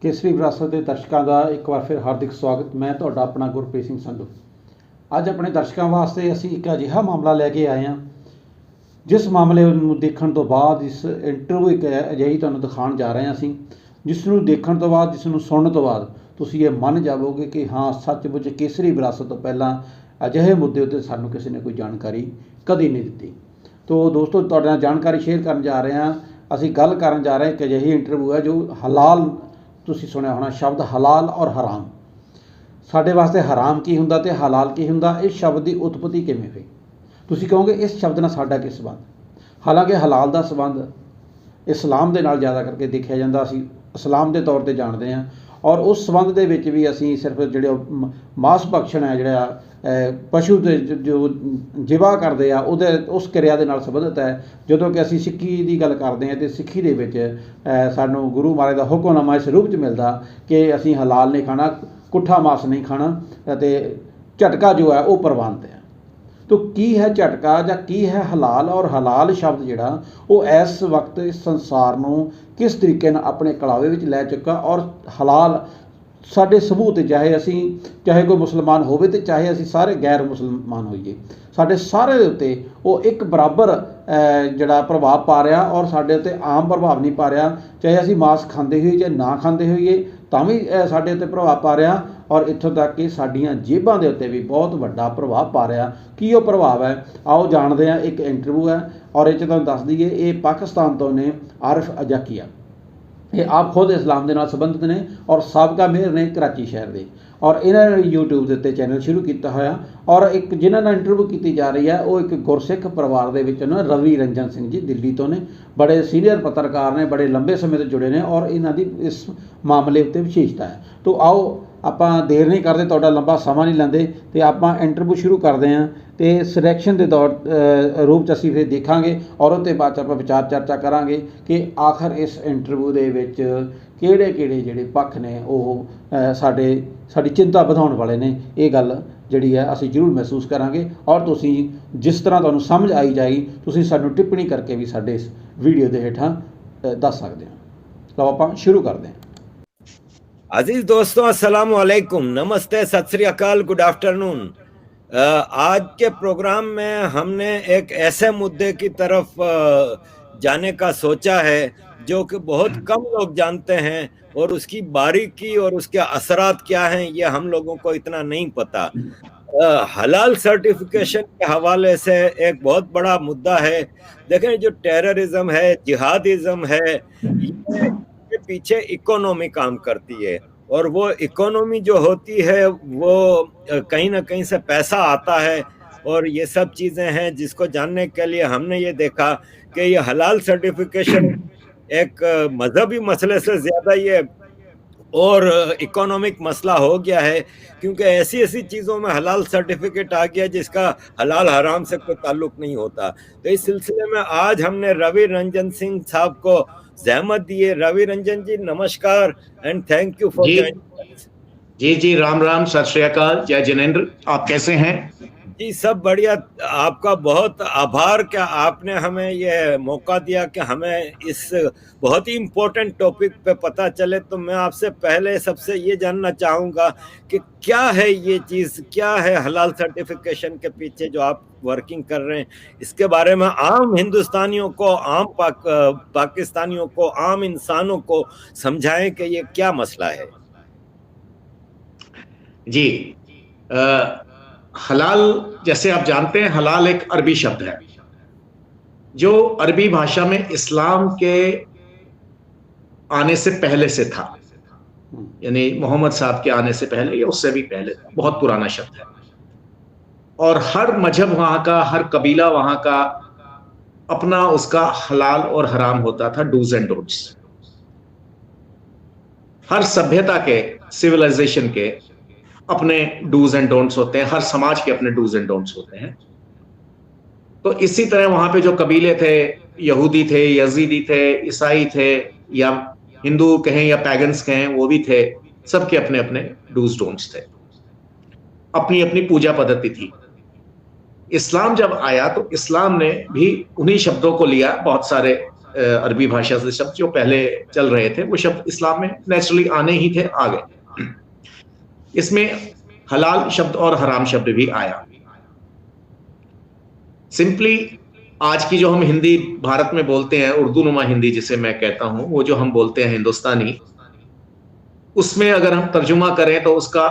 केसरी विरासत के दर्शकों का एक बार फिर हार्दिक स्वागत। मैं तुहाडा अपना गुरप्रीत सिंह संधू। अज अपने दर्शकों वास्ते असी एक अजिहा मामला लैके आए हैं जिस मामले नूं देखण तो बाद इस इंटरव्यू एक अजिही तुहानूं दिखाउण जा रहे हैं असीं, जिसनूं देखण तो बाद जिसनूं सुणन तो बाद तुसीं ये मन जावोगे कि हाँ सचमुच केसरी विरासत तो पहलां अजिहे मुद्दे उत्ते सानूं किसी ने कोई जानकारी कदी नहीं दी। तो दोस्तों तुहाडे नाल जानकारी शेयर करन जा रहे हैं। असीं गल करन जा रहे हैं एक अजिही इंटरव्यू है जो हलाल, तुसीं सुणिया होना शब्द हलाल और हराम। साडे वास्ते हराम की हुंदा ते हलाल की हुंदा, इस शब्द की उत्पत्ति किवें हुई। तुसीं कहोगे इस शब्द नाल साडा की संबंध। हालांकि हलाल का संबंध इस्लाम के नाल ज़्यादा करके देखा जाता, असीं इस्लाम के तौर पर जानते हैं। और उस संबंध के विच भी असीं सिर्फ जिहड़े मांस भक्षण है जिहड़ा पशु दे जो जिवा करते हैं उहदे उस क्रिया के नाल संबंधित है। जदों कि असीं सिक्खी की गल करते हैं तो सिक्खी दे विच सानूं गुरु महाराज का हुक्मनामा इस रूप च मिलता कि असीं हलाल नहीं खाना, कुट्ठा मांस नहीं खाना, ते झटका जो है वह प्रवानत है। तो की है झटका या की है हलाल, और हलाल शब्द जिहड़ा वो इस वक्त इस संसार नूं किस तरीके नाल अपने कलावे विच लै चुका। और हलाल साडे समूह ते चाहे कोई मुसलमान होवे ते चाहे असीं सारे गैर मुसलमान होइए, साडे सारे दे उत्ते वो एक बराबर जिहड़ा प्रभाव पा रहा। और साडे उत्ते आम प्रभाव नहीं पा रहा, चाहे असीं मांस खांदे होइए चाहे ना खांदे होइए तां भी साडे उत्ते प्रभाव पा रहा। और इत्थों तक कि साडीआं जेबां दे उत्ते भी बहुत वड्डा प्रभाव पा रहा। की वो प्रभाव है आओ जानते हैं। एक इंटरव्यू है और ये तुहानूं दस दईए ये पाकिस्तान तो ने आरिफ अजाकिया, ये आप खुद इस्लाम के नाल संबंधित ने और साबका मेयर ने कराची शहर के। और इन्होंने यूट्यूब के उत्ते चैनल शुरू किया होया। और एक जिन्हां नाल इंटरव्यू की जा रही है वो एक गुरसिख परिवार के विच ना रवि रंजन सिंह जी दिल्ली तो ने, बड़े सीनियर पत्रकार ने, बड़े लंबे समय से जुड़े ने और इन्हां दी इस मामले उत्ते विशेषता है। तो आओ आपां देर नहीं करते, तुहाडा लंबा समा नहीं लैंदे ते आपां इंटरव्यू शुरू करते हैं। तो सिलेक्शन के दौर रूप च असीं फिर देखांगे और उसते बाद च आपां विचार चर्चा करांगे कि आखिर इस इंटरव्यू दे विच किहड़े-किहड़े जिहड़े पक्ष ने वो साडी चिंता वधाउण वाले ने। ये गल जिहड़ी है असीं जरूर महसूस करांगे और तुसीं जिस तरह तुहानूं समझ आई जाएगी तुसीं सानूं टिप्पणी करके भी साडे इस वीडियो दे हेठां दस सकदे हो। लओ आपां शुरू करदे हां। अजीज दोस्तों, अस्सलाम वालेकुम, नमस्ते, सत श्री अकाल, गुड आफ्टरनून। आज के प्रोग्राम में हमने एक ऐसे मुद्दे की तरफ जाने का सोचा है जो कि बहुत कम लोग जानते हैं और उसकी बारीकी और उसके असरात क्या हैं ये हम लोगों को इतना नहीं पता। हलाल सर्टिफिकेशन के हवाले से एक बहुत बड़ा मुद्दा है। देखें, जो टेररिज्म है, जिहादिज्म है, ये पीछे इकोनॉमी काम करती है। और वो इकोनॉमी जो होती है वो कहीं ना कहीं से पैसा आता है। और ये सब चीज़ें हैं जिसको जानने के लिए हमने ये देखा कि ये हलाल सर्टिफिकेशन एक मजहबी मसले से ज़्यादा ये और इकोनॉमिक मसला हो गया है, क्योंकि ऐसी ऐसी चीज़ों में हलाल सर्टिफिकेट आ गया जिसका हलाल हराम से कोई ताल्लुक नहीं होता। तो इस सिलसिले में आज हमने रवि रंजन सिंह साहब को ज़हमत दी है। रवि रंजन जी नमस्कार and thank you for joining. जी राम राम, सत श्री अकाल, जय जिनेंद्र। आप कैसे हैं? जी सब बढ़िया। आपका बहुत आभार कि आपने हमें ये मौका दिया कि हमें इस बहुत ही इम्पोर्टेंट टॉपिक पे पता चले। तो मैं आपसे पहले सबसे ये जानना चाहूँगा कि क्या है ये चीज़, क्या है हलाल सर्टिफिकेशन के पीछे जो आप वर्किंग कर रहे हैं, इसके बारे में आम हिंदुस्तानियों को, आम पाकिस्तानियों को, आम इंसानों को समझाएं कि ये क्या मसला है। जी हलाल, जैसे आप जानते हैं, हलाल एक अरबी शब्द है जो अरबी भाषा में इस्लाम के आने से पहले से था, यानी मोहम्मद साहब के आने से पहले या उससे भी पहले था। बहुत पुराना शब्द है और हर मजहब वहां का, हर कबीला वहां का अपना उसका हलाल और हराम होता था, डूज एंड डोंट्स। हर सभ्यता के, सिविलाइजेशन के अपने डूज एंड डोंट्स होते हैं, हर समाज के अपने डूज एंड डोंट्स होते हैं। तो इसी तरह वहां पे जो कबीले थे, यहूदी थे, यजीदी थे, ईसाई थे, या हिंदू कहें या पैगन्स कहें, वो भी थे, सबके अपने अपने डूज डोंट्स थे, अपनी अपनी पूजा पद्धति थी। इस्लाम जब आया तो इस्लाम ने भी उन्हीं शब्दों को लिया, बहुत सारे अरबी भाषा से शब्द जो पहले चल रहे थे वो शब्द इस्लाम में नेचुरली आने ही थे, आ गए। इसमें हलाल शब्द और हराम शब्द भी आया। सिंपली आज की जो हम हिंदी भारत में बोलते हैं, उर्दू नुमा हिंदी जिसे मैं कहता हूं, वो जो हम बोलते हैं हिंदुस्तानी, उसमें अगर हम तर्जुमा करें तो उसका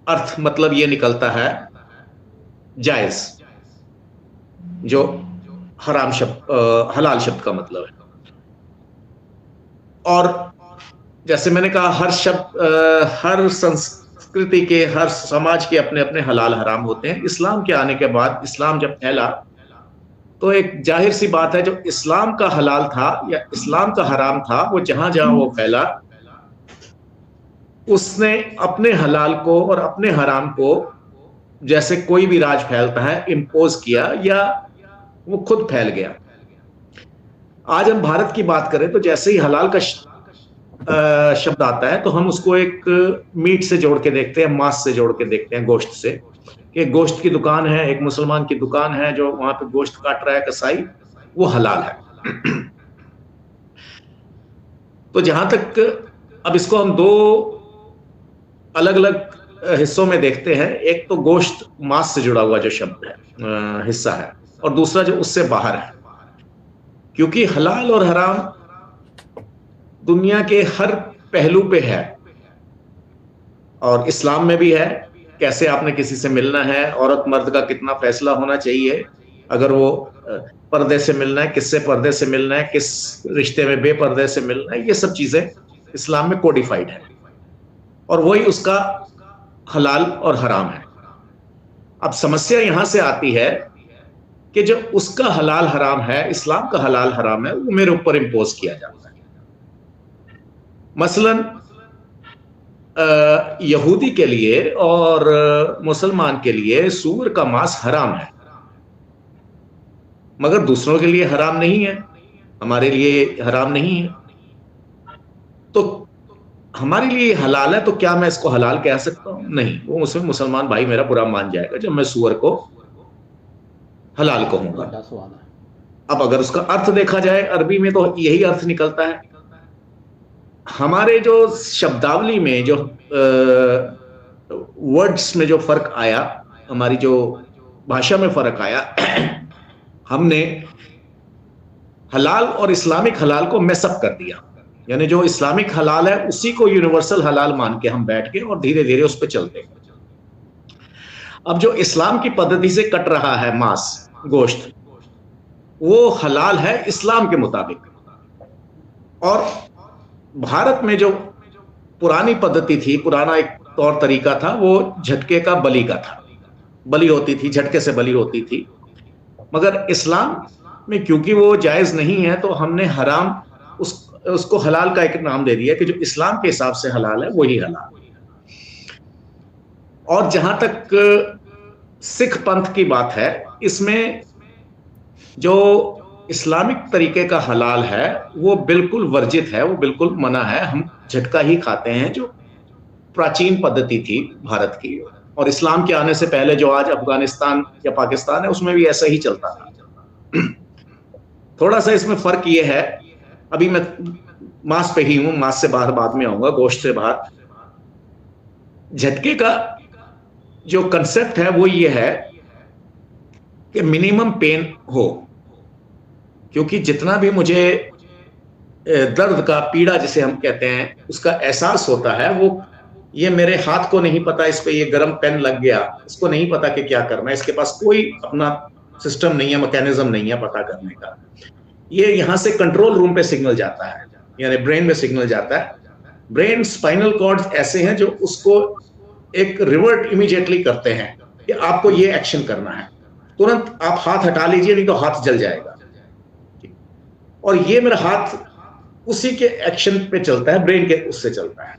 अर्थ मतलब ये निकलता है जायज, जो हराम शब्द हलाल शब्द का मतलब है। और जैसे मैंने कहा, हर शब्द, हर संस्कृति के, हर समाज के अपने अपने हलाल हराम होते हैं। इस्लाम के आने के बाद, इस्लाम जब फैला तो एक जाहिर सी बात है, जो इस्लाम का हलाल था या इस्लाम का हराम था, वो जहां जहां वो फैला, उसने अपने हलाल को और अपने हराम को, जैसे कोई भी राज फैलता है, इम्पोज किया या वो खुद फैल गया। आज हम भारत की बात करें तो जैसे ही हलाल का शब्द आता है तो हम उसको एक मीट से जोड़ के देखते हैं, मांस से जोड़ के देखते हैं, गोश्त से। एक गोश्त की दुकान है, एक मुसलमान की दुकान है, जो वहां पे गोश्त काट रहा है कसाई, वो हलाल है। तो जहां तक, अब इसको हम दो अलग अलग हिस्सों में देखते हैं। एक तो गोश्त, मांस से जुड़ा हुआ जो शब्द है, हिस्सा है, और दूसरा जो उससे बाहर है। क्योंकि हलाल और हराम दुनिया के हर पहलू पे है, और इस्लाम में भी है। कैसे आपने किसी से मिलना है, औरत मर्द का कितना फैसला होना चाहिए, अगर वो पर्दे से मिलना है, किससे पर्दे से मिलना है, किस रिश्ते में बेपर्दे से मिलना है, ये सब चीजें इस्लाम में कोडिफाइड है, और वही उसका हलाल और हराम है। अब समस्या यहां से आती है कि जो उसका हलाल हराम है, इस्लाम का हलाल हराम है, वो मेरे ऊपर इम्पोज किया जाता है। मसलन यहूदी के लिए और मुसलमान के लिए सूअर का मांस हराम है, मगर दूसरों के लिए हराम नहीं है, हमारे लिए हराम नहीं है। तो हमारे लिए हलाल है, तो क्या मैं इसको हलाल कह सकता हूं? नहीं, वो मुसलमान भाई मेरा बुरा मान जाएगा जब मैं सूअर को हलाल कहूंगा। अब अगर उसका अर्थ देखा जाए अरबी में, तो यही अर्थ निकलता है। हमारे जो शब्दावली में, जो वर्ड्स में जो फर्क आया, हमारी जो भाषा में फर्क आया, हमने हलाल और इस्लामिक हलाल को मैसअप कर दिया। यानी जो इस्लामिक हलाल है उसी को यूनिवर्सल हलाल मान के हम बैठ के और धीरे धीरे उस पर चलते हैं। अब जो इस्लाम की पद्धति से कट रहा है मांस, गोश्त, वो हलाल है इस्लाम के मुताबिक। और भारत में जो पुरानी पद्धति थी, पुराना एक तौर तरीका था, वो झटके का बलि का था। बलि होती थी, झटके से बलि होती थी। मगर इस्लाम में क्योंकि वो जायज नहीं है, तो हमने हराम, उसको हलाल का एक नाम दे दिया कि जो इस्लाम के हिसाब से हलाल है वही हलाल। और जहां तक सिख पंथ की बात है, इसमें जो इस्लामिक तरीके का हलाल है वो बिल्कुल वर्जित है, वो बिल्कुल मना है। हम झटका ही खाते हैं, जो प्राचीन पद्धति थी भारत की। और इस्लाम के आने से पहले जो आज अफगानिस्तान या पाकिस्तान है, उसमें भी ऐसा ही चलता था। थोड़ा सा इसमें फर्क ये है, अभी मैं मांस पे ही हूं, मांस से बाहर बाद में आऊंगा, गोश्त से बाहर। झटके का जो कंसेप्ट है वो ये है कि मिनिमम पेन हो, क्योंकि जितना भी मुझे दर्द का, पीड़ा जिसे हम कहते हैं, उसका एहसास होता है, वो ये मेरे हाथ को नहीं पता इस पे ये गर्म पेन लग गया, इसको नहीं पता कि क्या करना है, इसके पास कोई अपना सिस्टम नहीं है, मैकेनिज्म नहीं है पता करने का। ये यहाँ से कंट्रोल रूम पे सिग्नल जाता है, यानी ब्रेन में सिग्नल जाता है। ब्रेन, स्पाइनल कॉर्ड्स ऐसे हैं जो उसको एक रिवर्ट इमीडिएटली करते हैं कि आपको ये एक्शन करना है, तुरंत आप हाथ हटा लीजिए, नहीं तो हाथ जल जाएगा। और ये मेरा हाथ उसी के एक्शन पे चलता है, ब्रेन के उससे चलता है।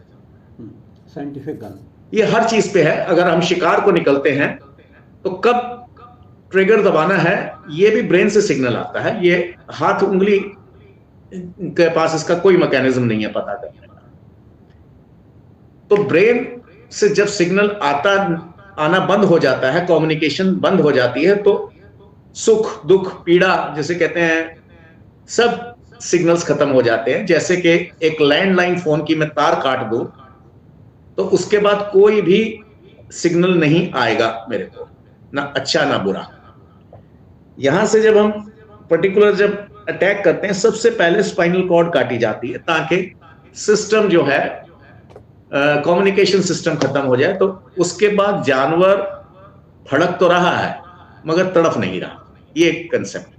साइंटिफिक गन ये हर चीज पे है। अगर हम शिकार को निकलते हैं तो कब ट्रिगर दबाना है, ये भी ब्रेन से सिग्नल आता है। ये हाथ उंगली के पास इसका कोई मैकेनिज्म नहीं है पता करने का। तो ब्रेन से जब सिग्नल आना बंद हो जाता है, कम्युनिकेशन बंद हो जाती है, तो सुख दुख पीड़ा जिसे कहते हैं, सब सिग्नल्स खत्म हो जाते हैं। जैसे कि एक लैंडलाइन फोन की मैं तार काट दूं तो उसके बाद कोई भी सिग्नल नहीं आएगा मेरे को, ना अच्छा ना बुरा। यहां से जब हम पर्टिकुलर जब अटैक करते हैं, सबसे पहले स्पाइनल कॉर्ड काटी जाती है ताकि सिस्टम जो है कम्युनिकेशन सिस्टम खत्म हो जाए। तो उसके बाद जानवर फड़क तो रहा है मगर तड़फ नहीं रहा, ये एक कंसेप्ट।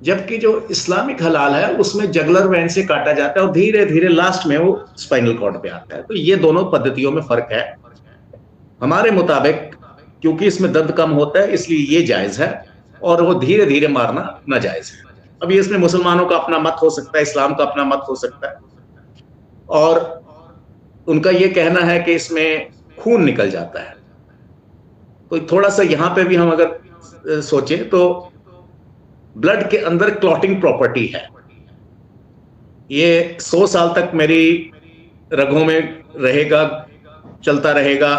जबकि जो इस्लामिक हलाल है उसमें जगलर वेन से काटा जाता है और धीरे धीरे लास्ट में वो स्पाइनल कॉर्ड पे आता है। तो ये दोनों पद्धतियों में फर्क है। हमारे मुताबिक क्योंकि इसमें दर्द कम होता है इसलिए ये जायज है, और वो धीरे धीरे मारना नाजायज है। अब ये इसमें मुसलमानों का अपना मत हो सकता है, इस्लाम का अपना मत हो सकता है, और उनका ये कहना है कि इसमें खून निकल जाता है। तो थोड़ा सा यहां पे भी हम अगर सोचें तो ब्लड के अंदर क्लॉटिंग प्रॉपर्टी है। ये 100 साल तक मेरी रगों में रहेगा, चलता रहेगा,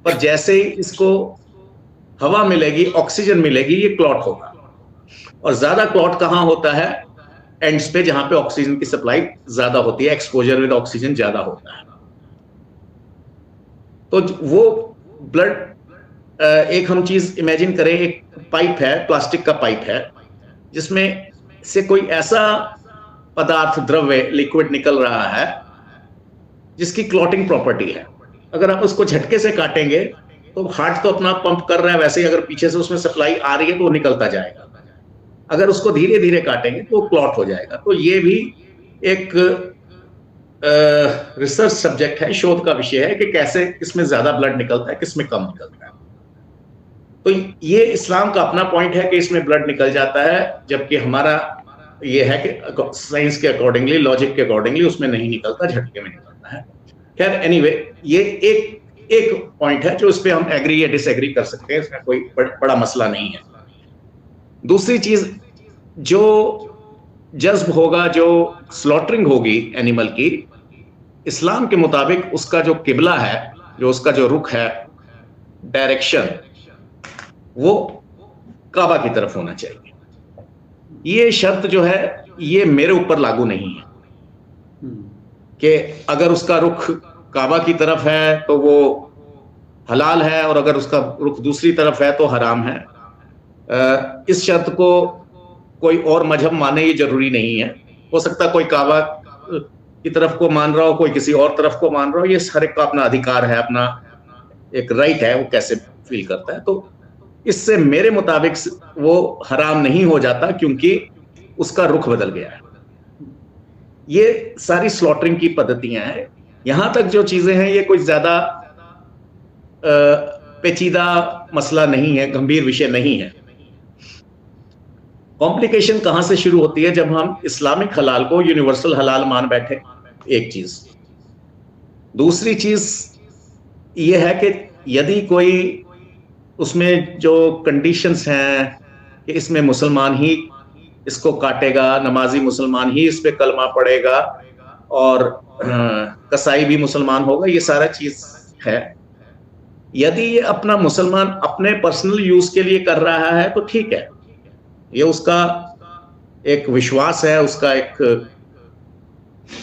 पर जैसे ही इसको हवा मिलेगी, ऑक्सीजन मिलेगी, ये क्लॉट होगा। और ज्यादा क्लॉट कहां होता है? एंड्स पे, जहां पे ऑक्सीजन की सप्लाई ज्यादा होती है, एक्सपोजर विद ऑक्सीजन ज्यादा होता है। तो वो ब्लड, एक हम चीज इमेजिन करें, एक पाइप है, प्लास्टिक का पाइप है, जिसमें से कोई ऐसा पदार्थ, द्रव्य, लिक्विड निकल रहा है जिसकी क्लॉटिंग प्रॉपर्टी है। अगर आप उसको झटके से काटेंगे तो हार्ट तो अपना पंप कर रहा है, वैसे ही अगर पीछे से उसमें सप्लाई आ रही है तो वो निकलता जाएगा। अगर उसको धीरे धीरे काटेंगे तो वो क्लॉट हो जाएगा। तो ये भी एक रिसर्च सब्जेक्ट है, शोध का विषय है कि कैसे किसमें ज्यादा ब्लड निकलता है, किसमें कम निकलता है। तो ये इस्लाम का अपना पॉइंट है कि इसमें ब्लड निकल जाता है, जबकि हमारा ये है कि साइंस के अकॉर्डिंगली, लॉजिक के अकॉर्डिंगली उसमें नहीं निकलता, झटके में निकलता है। खैर एनीवे, ये एक पॉइंट है जो इस पे हम एग्री या डिसएग्री कर सकते हैं, इसमें कोई बड़ा मसला नहीं है। दूसरी चीज, जो जज्ब होगा, जो स्लॉटरिंग होगी एनिमल की, इस्लाम के मुताबिक उसका जो किबला है, जो उसका जो रुख है, डायरेक्शन, वो काबा की तरफ होना चाहिए। ये शर्त जो है ये मेरे ऊपर लागू नहीं है कि अगर उसका रुख काबा की तरफ है तो वो हलाल है, और अगर उसका रुख दूसरी तरफ है तो हराम है। इस शर्त को कोई और मजहब माने ये जरूरी नहीं है। हो सकता है कोई काबा की तरफ को मान रहा हो, कोई किसी और तरफ को मान रहा हो, ये हर एक का अपना अधिकार है, अपना एक राइट है, वो कैसे फील करता है। तो इससे मेरे मुताबिक वो हराम नहीं हो जाता क्योंकि उसका रुख बदल गया है। ये सारी स्लॉटरिंग की पद्धतियां हैं। यहां तक जो चीजें हैं ये कोई ज्यादा पेचीदा मसला नहीं है, गंभीर विषय नहीं है। कॉम्प्लिकेशन कहां से शुरू होती है? जब हम इस्लामिक हलाल को यूनिवर्सल हलाल मान बैठे, एक चीज। दूसरी चीज ये है कि यदि कोई उसमें जो कंडीशंस हैं कि इसमें मुसलमान ही इसको काटेगा, नमाजी मुसलमान ही इस पे कलमा पड़ेगा, और कसाई भी मुसलमान होगा, ये सारा चीज है। यदि ये अपना मुसलमान अपने पर्सनल यूज के लिए कर रहा है तो ठीक है, ये उसका एक विश्वास है, उसका एक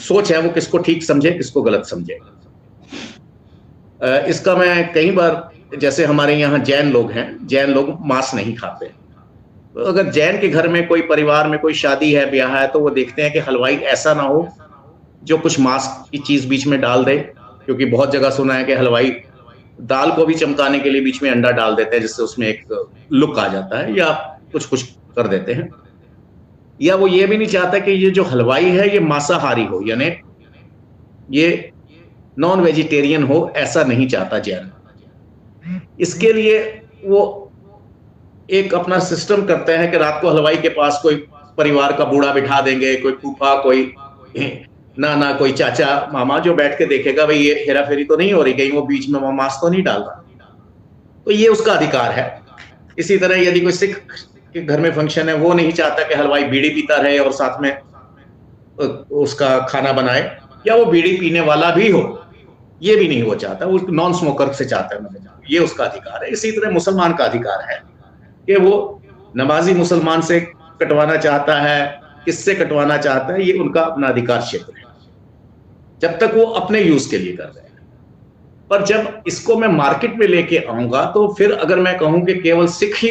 सोच है, वो किसको ठीक समझे, किसको गलत समझे। इसका मैं कई बार, जैसे हमारे यहाँ जैन लोग हैं, जैन लोग मांस नहीं खाते। तो अगर जैन के घर में कोई परिवार में कोई शादी है, ब्याह है, तो वो देखते हैं कि हलवाई ऐसा ना हो जो कुछ मांस की चीज बीच में डाल दे, क्योंकि बहुत जगह सुना है कि हलवाई दाल को भी चमकाने के लिए बीच में अंडा डाल देते हैं, जिससे उसमें एक लुक आ जाता है, या कुछ कुछ कर देते हैं। या वो ये भी नहीं चाहता कि ये जो हलवाई है ये मांसाहारी हो, यानी ये नॉन वेजिटेरियन हो, ऐसा नहीं चाहता जैन। इसके लिए वो एक अपना सिस्टम करते हैं कि रात को हलवाई के पास कोई परिवार का बूढ़ा बिठा देंगे, कोई फूफा, कोई नाना, कोई चाचा, मामा, जो बैठ के देखेगा भाई ये हेरा फेरी तो नहीं हो रही, कहीं वो बीच में मांस तो नहीं डाल रहा। तो ये उसका अधिकार है। इसी तरह यदि कोई सिख के घर में फंक्शन है, वो नहीं चाहता कि हलवाई बीड़ी पीता रहे और साथ में उसका खाना बनाए, या वो बीड़ी पीने वाला भी हो, ये भी नहीं वो चाहता, वो नॉन स्मोकर से चाहता है, ये उसका अधिकार है। इसी तरह मुसलमान का अधिकार है कि वो नमाजी मुसलमान से कटवाना चाहता है, किससे कटवाना चाहता है, ये उनका अपना अधिकार क्षेत्र है, जब तक वो अपने यूज के लिए कर रहे हैं। पर जब इसको मैं मार्केट में लेके आऊंगा तो फिर अगर मैं कहूं कि केवल सिख ही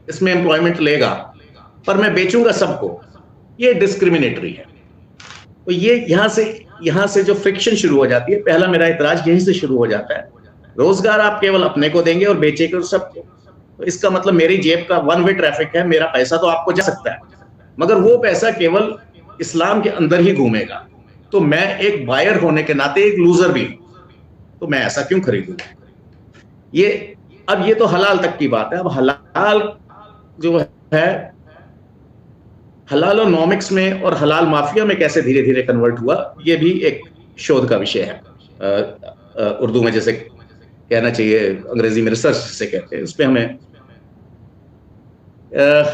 इसमें एम्प्लॉयमेंट लेगा पर मैं बेचूंगा सबको, ये डिस्क्रिमिनेटरी है। तो ये यहां से जो फ्रिक्शन शुरू हो जाती है, पहला मेरा इतराज यहीं से शुरू हो जाता है। रोजगार आप केवल अपने को देंगे और बेचेंगे सबको, तो इसका मतलब मेरी जेब का वन वे ट्रैफिक है, मेरा पैसा तो आपको जा सकता है मगर वो पैसा केवल इस्लाम के अंदर ही घूमेगा। तो मैं एक बायर होने के नाते एक लूजर भी हूं, तो मैं ऐसा क्यों खरीदूं? अब ये तो हलाल तक की बात है। अब हलाल जो है, हलाल नॉमिक्स में और हलाल माफिया में कैसे धीरे धीरे कन्वर्ट हुआ, ये भी एक शोध का विषय है। उर्दू में जैसे कहना चाहिए, अंग्रेजी में रिसर्च से कहते हैं, उस पर हमें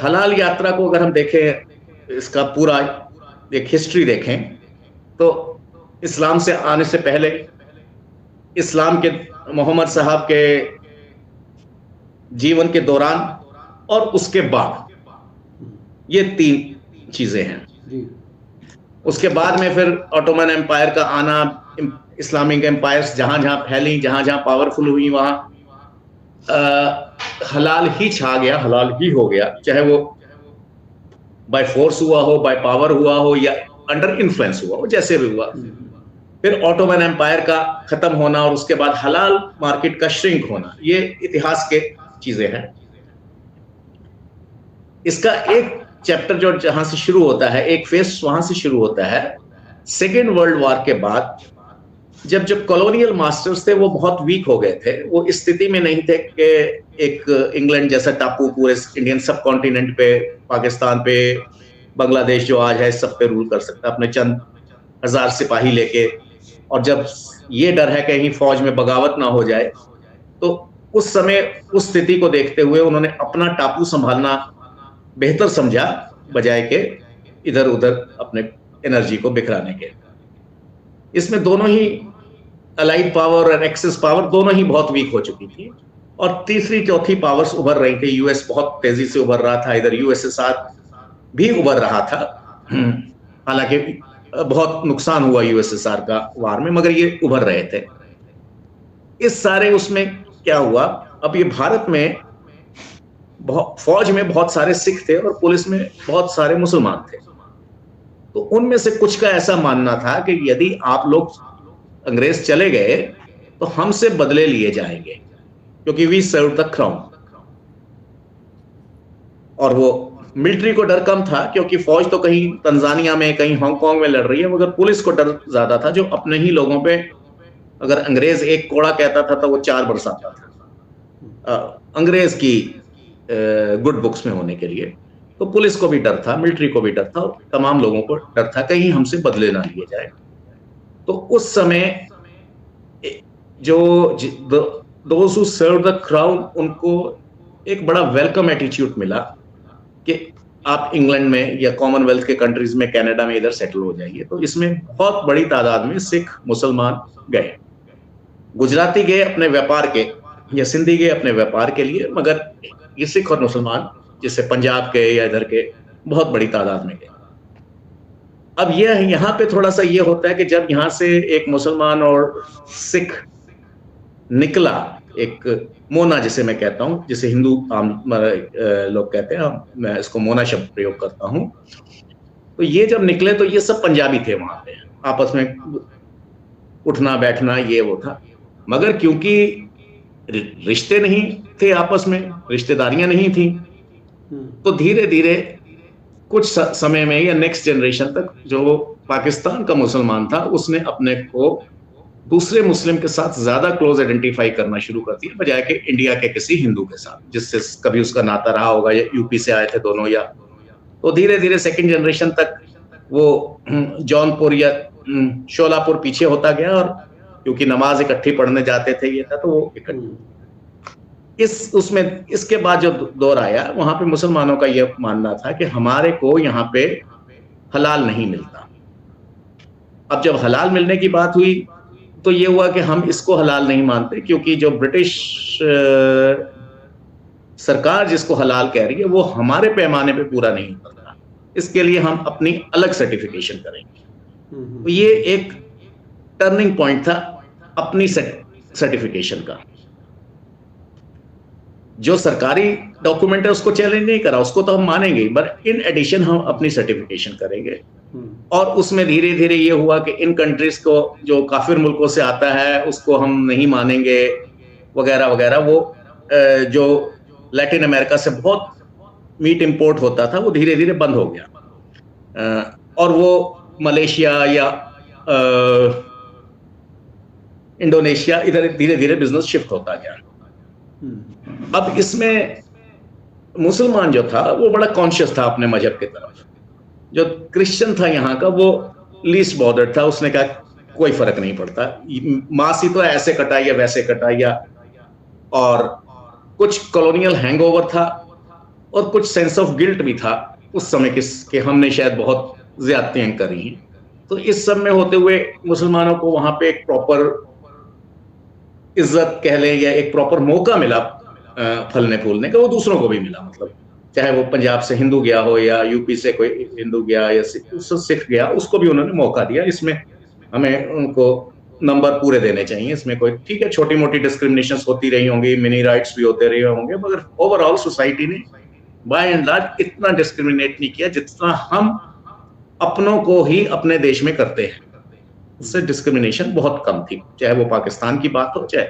हलाल यात्रा को अगर हम देखें, इसका पूरा एक हिस्ट्री देखें, तो इस्लाम से आने से पहले, इस्लाम के मोहम्मद साहब के जीवन के दौरान और उसके बाद, ये 3 चीजें हैं। उसके बाद में फिर ऑटोमन एम्पायर का आना, इस्लामिक एम्पायर्स जहां जहां फैली, जहां जहां पावरफुल हुई, वहां हलाल ही छा गया, हलाल ही हो गया, चाहे वो बाय फोर्स हुआ हो, बाय पावर हुआ हो या अंडर इन्फ्लुएंस हुआ हो, जैसे भी हुआ। फिर ऑटोमन एम्पायर का खत्म होना और उसके बाद हलाल मार्केट का श्रिंक होना, ये इतिहास के चीजें हैं। इसका एक चैप्टर जो जहां से शुरू होता है, एक फेस वहां से शुरू होता है सेकेंड वर्ल्ड वॉर के बाद, जब कॉलोनियल मास्टर्स थे वो बहुत वीक हो गए थे, वो इस स्थिति में नहीं थे कि एक इंग्लैंड जैसा टापू पूरे इंडियन सब कॉन्टिनेंट पे, पाकिस्तान पे, बांग्लादेश जो आज है, सब पे रूल कर सकता अपने चंद हजार सिपाही लेके। और जब ये डर है कहीं फौज में बगावत ना हो जाए, तो उस समय उस स्थिति को देखते हुए उन्होंने अपना टापू संभालना बेहतर समझा, बजाय के इधर उधर अपने एनर्जी को बिखराने के। इसमें दोनों ही अलाइड पावर और एक्सेस पावर दोनों ही बहुत वीक हो चुकी थी, और तीसरी चौथी पावर्स उभर रही थी। यूएस बहुत तेजी से उभर रहा था, इधर यूएसएसआर भी उभर रहा था, हालांकि बहुत नुकसान हुआ यूएसएसआर का वार में, मगर ये उभर रहे थे। इस सारे उसमें क्या हुआ, अब ये भारत में फौज में बहुत सारे सिख थे और पुलिस में बहुत सारे मुसलमान थे। तो उनमें से कुछ का ऐसा मानना था कि यदि आप लोग अंग्रेज चले गए तो हमसे बदले लिए जाएंगे, क्योंकि वी सर्व द क्राउन। और वो मिलिट्री को डर कम था, क्योंकि फौज तो कहीं तंजानिया में, कहीं हांगकांग में लड़ रही है, मगर पुलिस को डर ज्यादा था, जो अपने ही लोगों पे अगर अंग्रेज एक कोड़ा कहता था तो वो 4 बरसाता था, अंग्रेज की गुड बुक्स में होने के लिए। तो पुलिस को भी डर था, मिलिट्री को भी डर था, और तमाम लोगों को डर था कहीं हमसे बदले ना लिए जाए। तो उस समय जो those who serve the crown, उनको एक बड़ा वेलकम एटीट्यूड मिला कि आप इंग्लैंड में या कॉमनवेल्थ के कंट्रीज में, कनाडा में इधर सेटल हो जाइए। तो इसमें बहुत बड़ी तादाद में सिख मुसलमान गए। गुजराती गए अपने व्यापार के, या सिंधी गए अपने व्यापार के लिए, मगर ये सिख और मुसलमान जैसे पंजाब के या इधर के बहुत बड़ी तादाद में गए। अब यह यहाँ पे थोड़ा सा ये होता है कि जब यहाँ से एक मुसलमान और सिख निकला, एक मोना जिसे मैं कहता हूँ, जिसे हिंदू लोग कहते हैं, मैं इसको मोना शब्द प्रयोग करता हूँ। तो ये जब निकले तो ये सब पंजाबी थे, वहां पे आपस में उठना बैठना ये वो था, मगर क्योंकि रिश्ते नहीं थे आपस में, रिश्तेदारियां नहीं थी, तो धीरे धीरे कुछ समय में या नेक्स्ट जनरेशन तक जो पाकिस्तान का मुसलमान था, उसने अपने को दूसरे मुस्लिम के साथ ज्यादा क्लोज आइडेंटिफाई करना शुरू कर दिया, बजाय कि इंडिया के किसी हिंदू के साथ, जिससे कभी उसका नाता रहा होगा, या यूपी से आए थे दोनों, या तो धीरे धीरे सेकंड जनरेशन तक वो जौनपुर या शोलापुर पीछे होता गया, और क्योंकि नमाज इकट्ठी पढ़ने जाते थे ये था, तो वो उसमें इसके बाद जो दौर आया, वहां पे मुसलमानों का यह मानना था कि हमारे को यहाँ पे हलाल नहीं मिलता। अब जब हलाल मिलने की बात हुई तो ये हुआ कि हम इसको हलाल नहीं मानते, क्योंकि जो ब्रिटिश सरकार जिसको हलाल कह रही है वो हमारे पैमाने पे पूरा नहीं उतर रहा। इसके लिए हम अपनी अलग सर्टिफिकेशन करेंगे। तो ये एक टर्निंग पॉइंट था अपनी सर्टिफिकेशन का। जो सरकारी डॉक्यूमेंट है उसको चैलेंज नहीं करा, उसको तो हम मानेंगे, बट इन एडिशन हम अपनी सर्टिफिकेशन करेंगे। और उसमें धीरे धीरे ये हुआ कि इन कंट्रीज को जो काफिर मुल्कों से आता है उसको हम नहीं मानेंगे वगैरह वगैरह। वो जो लैटिन अमेरिका से बहुत मीट इंपोर्ट होता था वो धीरे धीरे बंद हो गया, और वो मलेशिया या इंडोनेशिया इधर धीरे धीरे बिजनेस शिफ्ट होता गया। अब इसमें मुसलमान जो था वो बड़ा कॉन्शियस था अपने मजहब की तरफ। जो क्रिश्चियन था यहाँ का वो लीस्ट बॉर्डर था, उसने कहा कोई फर्क नहीं पड़ता, मांस ही तो ऐसे कटा या वैसे कटा या। और कुछ कॉलोनियल हैंगओवर था और कुछ सेंस ऑफ गिल्ट भी था उस समय कि हमने शायद बहुत ज्यादतियां करी हैं। तो इस सब में होते हुए मुसलमानों को वहां पे एक प्रॉपर इज्जत कह लें या एक प्रॉपर मौका मिला फलने फूलने का, वो दूसरों को भी मिला। मतलब चाहे वो पंजाब से हिंदू गया हो या यूपी से कोई हिंदू गया या सिख गया, उसको भी उन्होंने मौका दिया। इसमें हमें उनको नंबर पूरे देने चाहिए। इसमें कोई ठीक है, छोटी मोटी डिस्क्रिमिनेशंस होती रही होंगी, मिनी राइट्स भी होते रहे होंगे, मगर ओवरऑल सोसाइटी ने बाय एंड लार्ज इतना डिस्क्रिमिनेट नहीं किया जितना हम अपनों को ही अपने देश में करते हैं। उससे डिस्क्रिमिनेशन बहुत कम थी, चाहे वो पाकिस्तान की बात हो चाहे।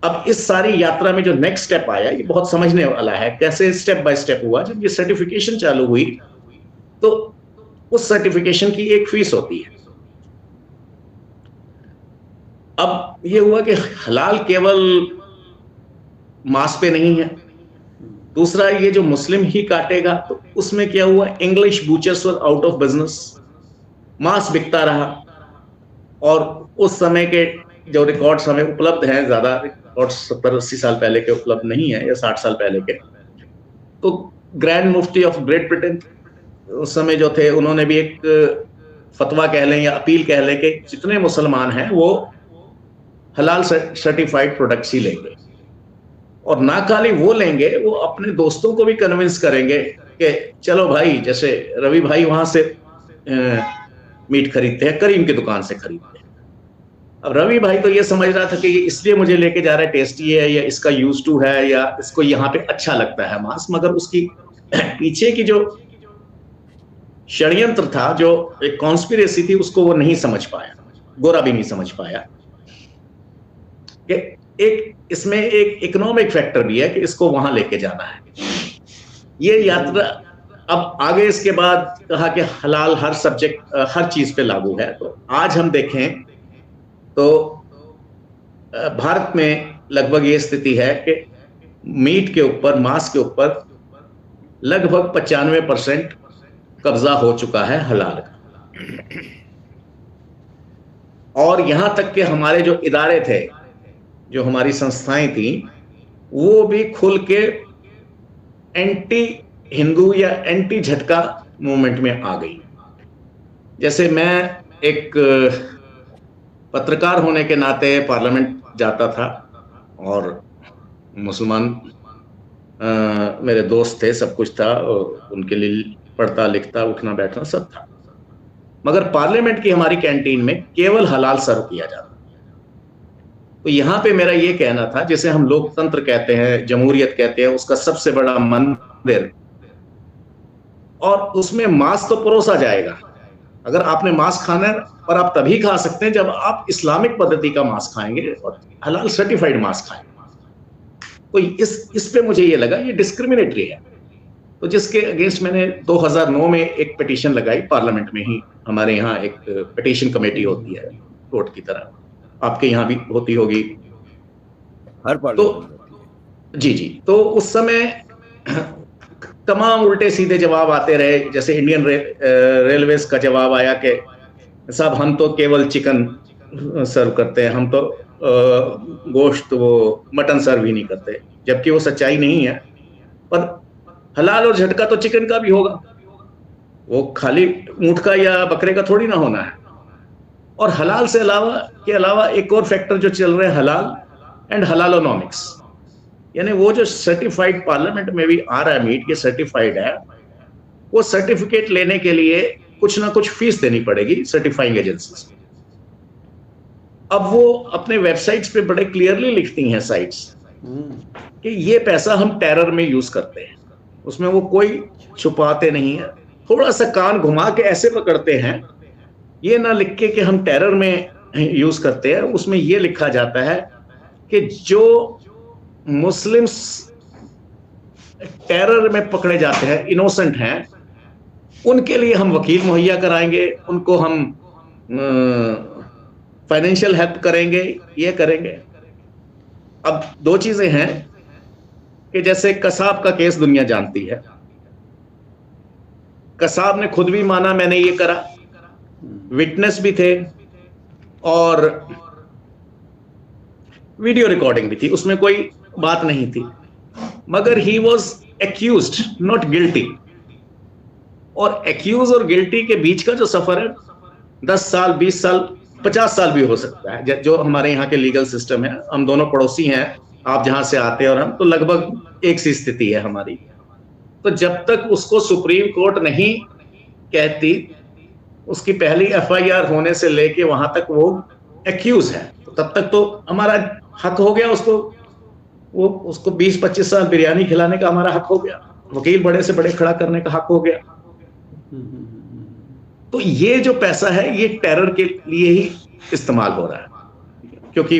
अब इस सारी यात्रा में जो नेक्स्ट स्टेप आया ये बहुत समझने वाला है, कैसे स्टेप बाय स्टेप हुआ। जब ये सर्टिफिकेशन चालू हुई तो उस सर्टिफिकेशन की एक फीस होती है। अब ये हुआ कि हलाल केवल मांस पे नहीं है, दूसरा ये जो मुस्लिम ही काटेगा, तो उसमें क्या हुआ, English butchers were out of business, मांस बिकता रहा। और उस समय के जो रिकॉर्ड्स हमें उपलब्ध हैं, ज्यादा रिकॉर्ड्स 70-80 साल पहले के उपलब्ध नहीं है या 60 साल पहले के, तो grand Mufti of great Britain उस समय जो थे उन्होंने भी एक फतवा कह लें या अपील कह लें कि जितने मुसलमान हैं वो हलाल सर्टिफाइड प्रोडक्ट्स ही लेंगे। और ना खाली वो लेंगे, वो अपने दोस्तों को भी कन्विंस करेंगे कि चलो भाई, जैसे रवि भाई वहां से मीट खरीदते हैं, करीम की दुकान से खरीदते हैं। अब रवि भाई तो ये समझ रहा था कि ये इसलिए मुझे लेके जा रहा है, टेस्टी है या इसका यूज टू है या इसको यहाँ पे अच्छा लगता है मांस, मगर उसकी पीछे की जो षड्यंत्र था, जो एक कॉन्स्पिरेसी थी, उसको वो नहीं समझ पाया, गोरा भी नहीं समझ पाया। कि एक इसमें एक इकोनॉमिक फैक्टर भी है कि इसको वहां लेके जाना है। ये यात्रा अब आगे इसके बाद कहा कि हलाल हर सब्जेक्ट हर चीज पे लागू है। तो आज हम देखें तो भारत में लगभग ये स्थिति है कि मीट के ऊपर, मांस के ऊपर लगभग 95% कब्जा हो चुका है हलाल का। और यहां तक कि हमारे जो इदारे थे, जो हमारी संस्थाएं थी, वो भी खुल के एंटी हिंदू या एंटी झटका मूवमेंट में आ गई। जैसे मैं एक पत्रकार होने के नाते पार्लियामेंट जाता था और मुसलमान मेरे दोस्त थे, सब कुछ था, उनके लिए पढ़ता लिखता उठना बैठना सब था, मगर पार्लियामेंट की हमारी कैंटीन में केवल हलाल सर्व किया जाता। तो यहां पे मेरा ये कहना था, जैसे हम लोकतंत्र कहते हैं, जमहूरियत कहते हैं, उसका सबसे बड़ा मंदिर, और उसमें मांस तो परोसा जाएगा। अगर आपने मांस खाना है, और आप तभी खा सकते हैं जब आप इस्लामिक पद्धति का मांस खाएंगे और हलाल सर्टिफाइड मांस खाएंगे। तो इस पे मुझे ये लगा ये डिस्क्रिमिनेटरी है। तो जिसके अगेंस्ट मैंने 2009 में एक पिटीशन लगाई पार्लियामेंट में ही। हमारे यहाँ एक पिटीशन कमेटी होती है कोर्ट की तरह, आपके यहाँ भी होती होगी हर तो जी। तो उस समय तमाम उल्टे सीधे जवाब आते रहे। जैसे इंडियन रेलवेज का जवाब आया कि साहब हम तो केवल चिकन सर्व करते हैं, हम तो गोश्त वो मटन सर्व ही नहीं करते, जबकि वो सच्चाई नहीं है। पर हलाल और झटका तो चिकन का भी होगा, वो खाली ऊंट का या बकरे का थोड़ी ना होना है। और हलाल से अलावा एक और फैक्टर जो चल रहे हैं, हलाल एंड हलालोनॉमिक्स, यानी वो जो सर्टिफाइड पार्लियामेंट में भी आ रहा है मीट, ये सर्टिफाइड है, वो सर्टिफिकेट लेने के लिए कुछ ना कुछ फीस देनी पड़ेगी सर्टिफाइंग एजेंसीज को। अब वो अपने वेबसाइट्स पे बड़े क्लियरली लिखती हैं साइट्स कि ये पैसा हम टेरर में यूज करते हैं, उसमें वो कोई छुपाते नहीं है, थोड़ा सा कान घुमा के ऐसे पकड़ते हैं, ये ना लिख के कि हम टेरर में यूज करते हैं। उसमें ये लिखा जाता है कि जो मुस्लिम्स टेरर में पकड़े जाते हैं, इनोसेंट हैं, उनके लिए हम वकील मुहैया कराएंगे, उनको हम फाइनेंशियल हेल्प करेंगे, ये करेंगे। अब दो चीजें हैं कि जैसे कसाब का केस दुनिया जानती है, कसाब ने खुद भी माना मैंने ये करा, विटनेस भी थे और वीडियो रिकॉर्डिंग भी थी, उसमें कोई बात नहीं थी, मगर he was accused not guilty. और एक्यूज और गिल्टी के बीच का जो सफर है 10 साल 20 साल 50 साल भी हो सकता है, जो हमारे यहाँ के लीगल सिस्टम है। हम दोनों पड़ोसी हैं, आप जहां से आते हैं और हम, तो लगभग एक सी स्थिति है हमारी। तो जब तक उसको सुप्रीम कोर्ट नहीं कहती, उसकी पहली एफआईआर होने से लेके वहां तक वो एक्यूज है, तो तब तक तो हमारा हक हो गया, उसको 20-25 साल बिरयानी खिलाने का हमारा हक हो गया, वकील बड़े से बड़े खड़ा करने का हक हो गया। तो ये जो पैसा है ये टेरर के लिए ही इस्तेमाल हो रहा है, क्योंकि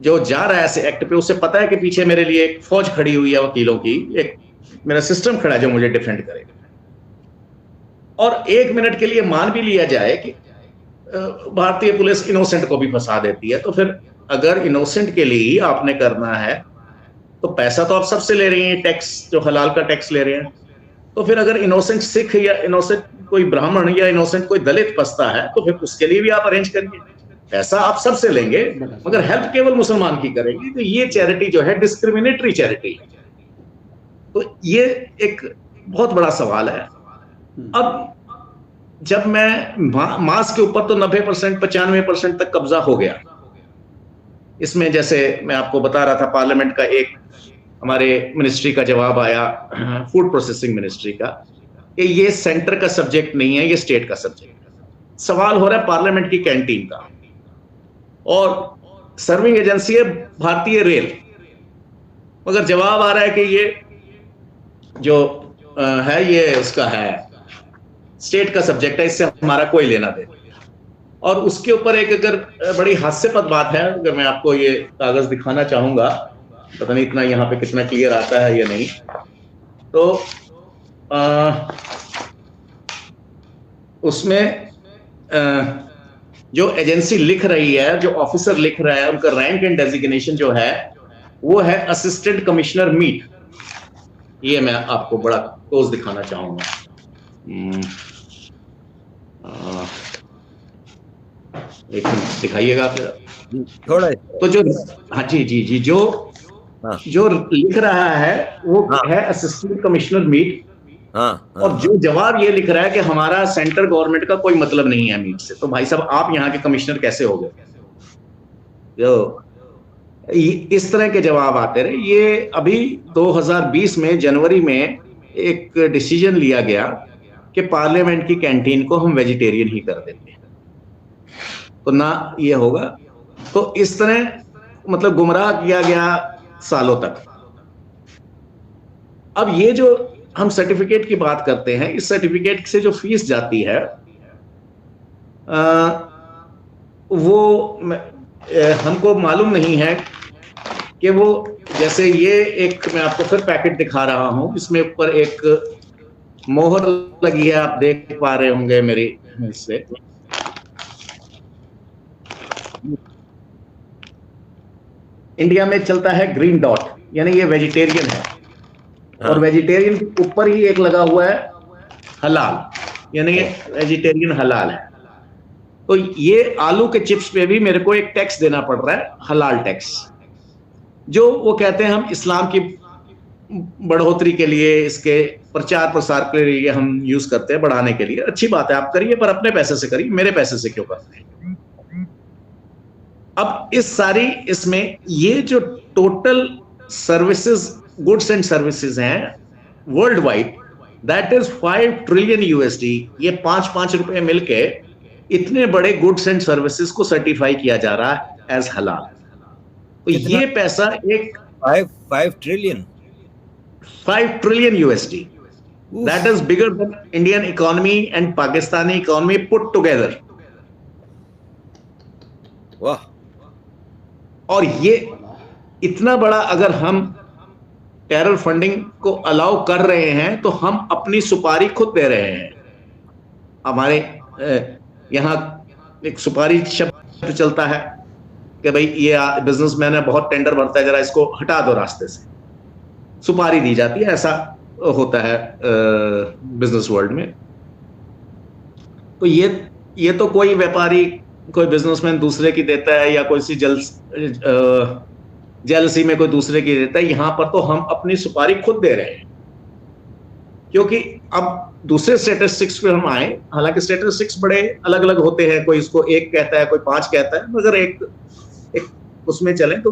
जो जा रहा है ऐसे एक्ट पे, उसे पता है कि पीछे मेरे लिए एक फौज खड़ी हुई है वकीलों की, एक मेरा सिस्टम खड़ा है जो मुझे डिफेंड करेगा। और 1 मिनट के लिए मान भी लिया जाए कि भारतीय पुलिस इनोसेंट को भी फंसा देती है, तो फिर अगर इनोसेंट के लिए ही आपने करना है तो पैसा तो आप सबसे ले रही हैं, टैक्स जो हलाल का टैक्स ले रहे हैं। तो फिर अगर इनोसेंट सिख या इनोसेंट कोई ब्राह्मण या इनोसेंट कोई दलित फंसता है तो फिर उसके लिए भी आप अरेंज करिए, पैसा आप सबसे लेंगे मगर हेल्प केवल मुसलमान की करेंगे। तो ये चैरिटी जो है डिस्क्रिमिनेटरी चैरिटी है। तो ये एक बहुत बड़ा सवाल है। अब जब मैं मास के ऊपर तो 90% 95% तक कब्जा हो गया। इसमें जैसे मैं आपको बता रहा था, पार्लियामेंट का एक हमारे मिनिस्ट्री का जवाब आया, फूड प्रोसेसिंग मिनिस्ट्री का, कि ये सेंटर का सब्जेक्ट नहीं है, ये स्टेट का सब्जेक्ट है। सवाल हो रहा है पार्लियामेंट की कैंटीन का, और सर्विंग एजेंसी है भारतीय रेल, मगर जवाब आ रहा है कि ये जो है ये उसका है, स्टेट का सब्जेक्ट है, इससे हमारा कोई लेना देना। और उसके ऊपर एक अगर बड़ी हास्यास्पद बात है, अगर मैं आपको ये कागज दिखाना चाहूंगा, पता नहीं इतना यहाँ पे कितना क्लियर आता है या नहीं, तो उसमें जो एजेंसी लिख रही है, जो ऑफिसर लिख रहा है, उनका रैंक एंड डेजिग्नेशन जो है वो है असिस्टेंट कमिश्नर मीट। ये मैं आपको बड़ा क्लोज दिखाना चाहूंगा। एक मिनट दिखाइएगा आप थोड़ा। तो जो, हाँ जी जी जी, जो लिख रहा है वो है असिस्टेंट कमिश्नर मीट। और जो जवाब ये लिख रहा है कि हमारा सेंट्रल गवर्नमेंट का कोई मतलब नहीं है मीट से। तो भाई साहब आप यहाँ के कमिश्नर कैसे हो गए? जो इस तरह के जवाब आते रहे। ये अभी 2020 में जनवरी में एक डिसीजन लिया गया कि पार्लियामेंट की कैंटीन को हम वेजिटेरियन ही कर देते हैं, तो ना ये होगा। तो इस तरह मतलब गुमराह किया गया सालों तक। अब ये जो हम सर्टिफिकेट की बात करते हैं, इस सर्टिफिकेट से जो फीस जाती है वो हमको मालूम नहीं है कि वो, जैसे ये एक मैं आपको फिर पैकेट दिखा रहा हूं, इसमें ऊपर एक मोहर लगी है, आप देख पा रहे होंगे मेरी इससे। इंडिया में चलता है ग्रीन डॉट, यानी ये वेजिटेरियन है। और वेजिटेरियन के ऊपर ही एक लगा हुआ है हलाल, यानी ये वेजिटेरियन हलाल है। तो ये आलू के चिप्स पे भी मेरे को एक टैक्स देना पड़ रहा है, हलाल टैक्स, जो वो कहते हैं हम इस्लाम की बढ़ोतरी के लिए, इसके प्रचार प्रसार के लिए हम यूज करते हैं, बढ़ाने के लिए। अच्छी बात है, आप करिए, पर अपने पैसे से करिए, मेरे पैसे से क्यों करते हैं? अब इसमें ये जो total services, goods and services हैं world wide, that is 5 trillion USD. ये 5-5 रुपए मिलके इतने बड़े गुड्स एंड सर्विसेज को सर्टिफाई किया जा रहा है एज हलाल। तो ये पैसा एक 5 trillion 5 trillion USD, that is bigger than Indian economy and Pakistani economy put together. वाह। और ये इतना बड़ा अगर हम टेरर फंडिंग को अलाउ कर रहे हैं तो हम अपनी सुपारी खुद दे रहे हैं। हमारे यहाँ एक सुपारी शब्द चलता है कि भाई ये बिजनेसमैन है, बहुत टेंडर भरता है, जरा इसको हटा दो रास्ते से, सुपारी दी जाती है। ऐसा होता है बिजनेस वर्ल्ड में। तो ये तो कोई व्यापारी, कोई बिजनेसमैन दूसरे की देता है, या कोई सी जेलसी में कोई दूसरे की देता है। यहां पर तो हम अपनी सुपारी खुद दे रहे हैं। क्योंकि अब दूसरे स्टैटिस्टिक्स पे हम आए, हालांकि स्टैटिस्टिक्स बड़े अलग अलग होते हैं, कोई इसको 1 कहता है, कोई 5 कहता है, मगर एक उसमें चलें तो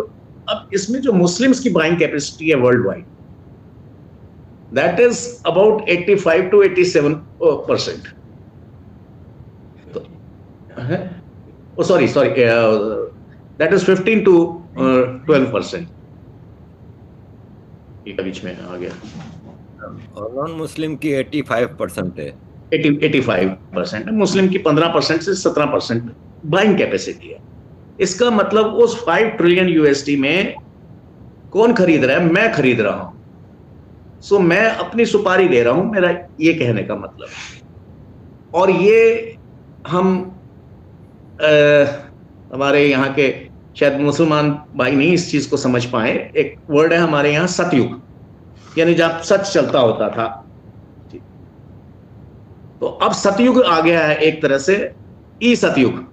अब इसमें जो मुस्लिम्स की बाइंग कैपेसिटी है world wide, that is about 85 to 87%। Sorry that is 15 to 12%। बीच में आ गया। और नॉन मुस्लिम की 85% है। 85% है। मुस्लिम की 15% से 17% बाइंग कैपेसिटी है। इसका मतलब उस 5 ट्रिलियन यूएसडी में कौन खरीद रहा है? मैं खरीद रहा हूं। सो मैं अपनी सुपारी दे रहा हूं, मेरा ये कहने का मतलब। और ये हम हमारे यहाँ के शायद मुसलमान भाई नहीं इस चीज को समझ पाए। एक वर्ड है हमारे यहाँ सतयुग, यानी जब सच चलता होता था। तो अब सतयुग आ गया है एक तरह से, ई सतयुग।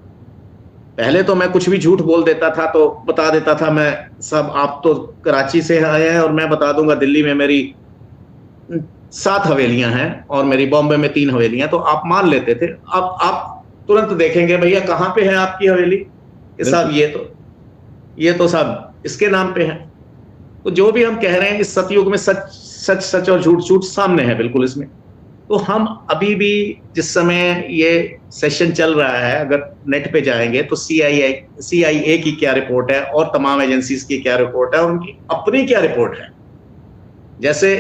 पहले तो मैं कुछ भी झूठ बोल देता था, तो बता देता था मैं सब, आप तो कराची से आए हैं और मैं बता दूंगा दिल्ली में मेरी 7 हवेलियां हैं और मेरी बॉम्बे में 3 हवेलियां, तो आप मान लेते थे। अब आप तुरंत देखेंगे भैया कहां पे है आपकी हवेली, साहब ये तो साहब इसके नाम पे है। तो जो भी हम कह रहे हैं इस सतयुग में सच सच सच और झूठ झूठ सामने है बिल्कुल इसमें। तो हम अभी भी जिस समय ये सेशन चल रहा है, अगर नेट पे जाएंगे तो CIA की क्या रिपोर्ट है और तमाम एजेंसीज की क्या रिपोर्ट है, उनकी अपनी क्या रिपोर्ट है। जैसे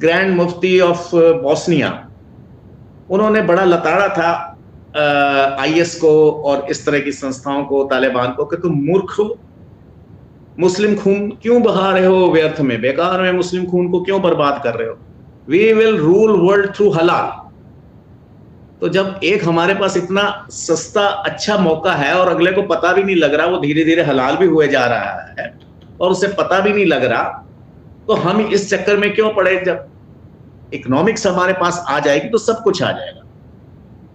ग्रैंड मुफ्ती ऑफ बोस्निया, उन्होंने बड़ा लताड़ा था IS को और इस तरह की संस्थाओं को, तालिबान को, कि तुम मूर्ख हो, मुस्लिम खून क्यों बहा रहे हो व्यर्थ में, बेकार में मुस्लिम खून को क्यों बर्बाद कर रहे हो, we will rule world through हलाल। तो जब एक हमारे पास इतना सस्ता अच्छा मौका है और अगले को पता भी नहीं लग रहा, वो धीरे धीरे हलाल भी हुए जा रहा है और उसे पता भी नहीं लग रहा, तो हम इस चक्कर में क्यों पड़े। जब इकोनॉमिक्स हमारे पास आ जाएगी तो सब कुछ आ जाएगा।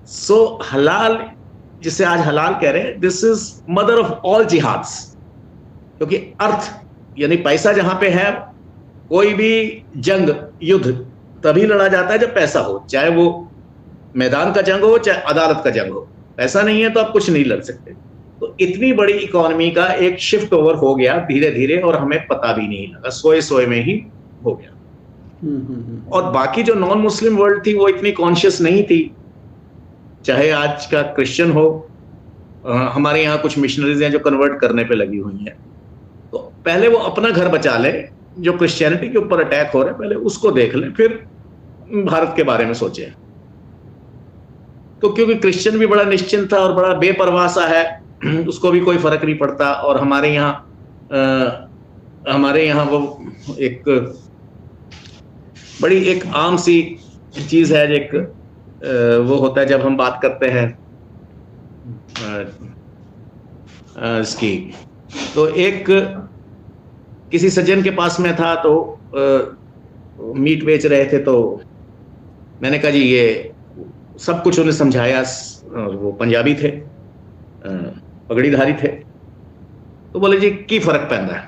सो हलाल, जिसे आज हलाल कह रहे हैं, this is mother of all जिहाद्स। क्योंकि अर्थ यानी पैसा जहां पे है, कोई भी जंग युद्ध तभी लड़ा जाता है जब पैसा हो, चाहे वो मैदान का जंग हो चाहे अदालत का जंग हो। पैसा नहीं है तो आप कुछ नहीं लड़ सकते। तो इतनी बड़ी इकोनॉमी का एक शिफ्ट ओवर हो गया धीरे धीरे, और हमें पता भी नहीं लगा, सोए में ही हो गया। और बाकी जो नॉन मुस्लिम वर्ल्ड थी वो इतनी कॉन्शियस नहीं थी, चाहे आज का क्रिश्चियन हो। हमारे यहाँ कुछ मिशनरीज हैं जो कन्वर्ट करने पे लगी हुई हैं। तो पहले वो अपना घर बचा ले, जो क्रिश्चियनिटी के ऊपर अटैक हो रहा है पहले उसको देख ले, फिर भारत के बारे में सोचे। तो क्योंकि क्रिश्चियन भी बड़ा निश्चिंत था और बड़ा बेपरवाह सा है, उसको भी कोई फर्क नहीं पड़ता। और हमारे यहाँ वो एक बड़ी एक आम सी चीज है, एक वो होता है जब हम बात करते हैं इसकी। तो एक किसी सज्जन के पास में था, तो मीट बेच रहे थे, तो मैंने कहा जी ये सब कुछ उन्हें समझाया। वो पंजाबी थे, पगड़ीधारी थे। तो बोले जी की फर्क पैंदा है,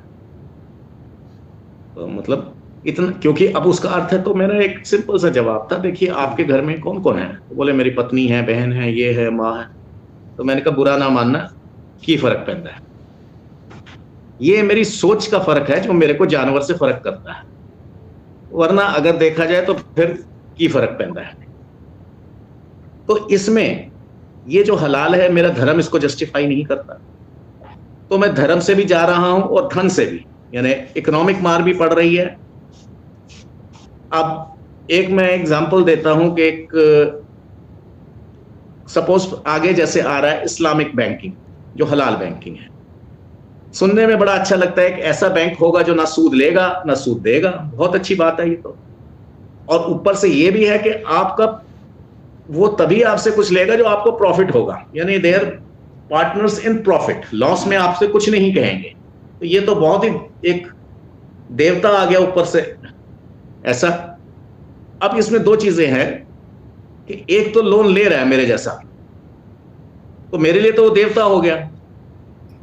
तो मतलब इतना, क्योंकि अब उसका अर्थ है। तो मेरा एक सिंपल सा जवाब था, देखिए आपके घर में कौन कौन है? तो बोले मेरी पत्नी है, बहन है, ये है, माँ है। तो मैंने कहा बुरा ना मानना, की फर्क पैंदा है। ये मेरी सोच का फर्क है जो मेरे को जानवर से फर्क करता है। वरना अगर देखा जाए तो फिर की फर्क पैंदा है। तो इसमें ये जो हलाल है, मेरा धर्म इसको जस्टिफाई नहीं करता, तो मैं धर्म से भी जा रहा हूं और धन से भी, यानी इकोनॉमिक मार भी पड़ रही है। अब एक मैं एग्जांपल देता हूं कि एक सपोज आगे जैसे आ रहा है इस्लामिक बैंकिंग, जो हलाल बैंकिंग है। सुनने में बड़ा अच्छा लगता है कि ऐसा बैंक होगा जो ना सूद लेगा ना सूद देगा, बहुत अच्छी बात है ये तो। और ऊपर से ये भी है कि आपका वो तभी आपसे कुछ लेगा जो आपको प्रॉफिट होगा, यानी there partners in profit, loss में आपसे कुछ नहीं कहेंगे। तो ये तो बहुत ही एक देवता आ गया ऊपर से ऐसा। अब इसमें दो चीजें हैं कि एक तो लोन ले रहा है मेरे जैसा, तो मेरे लिए तो वो देवता हो गया,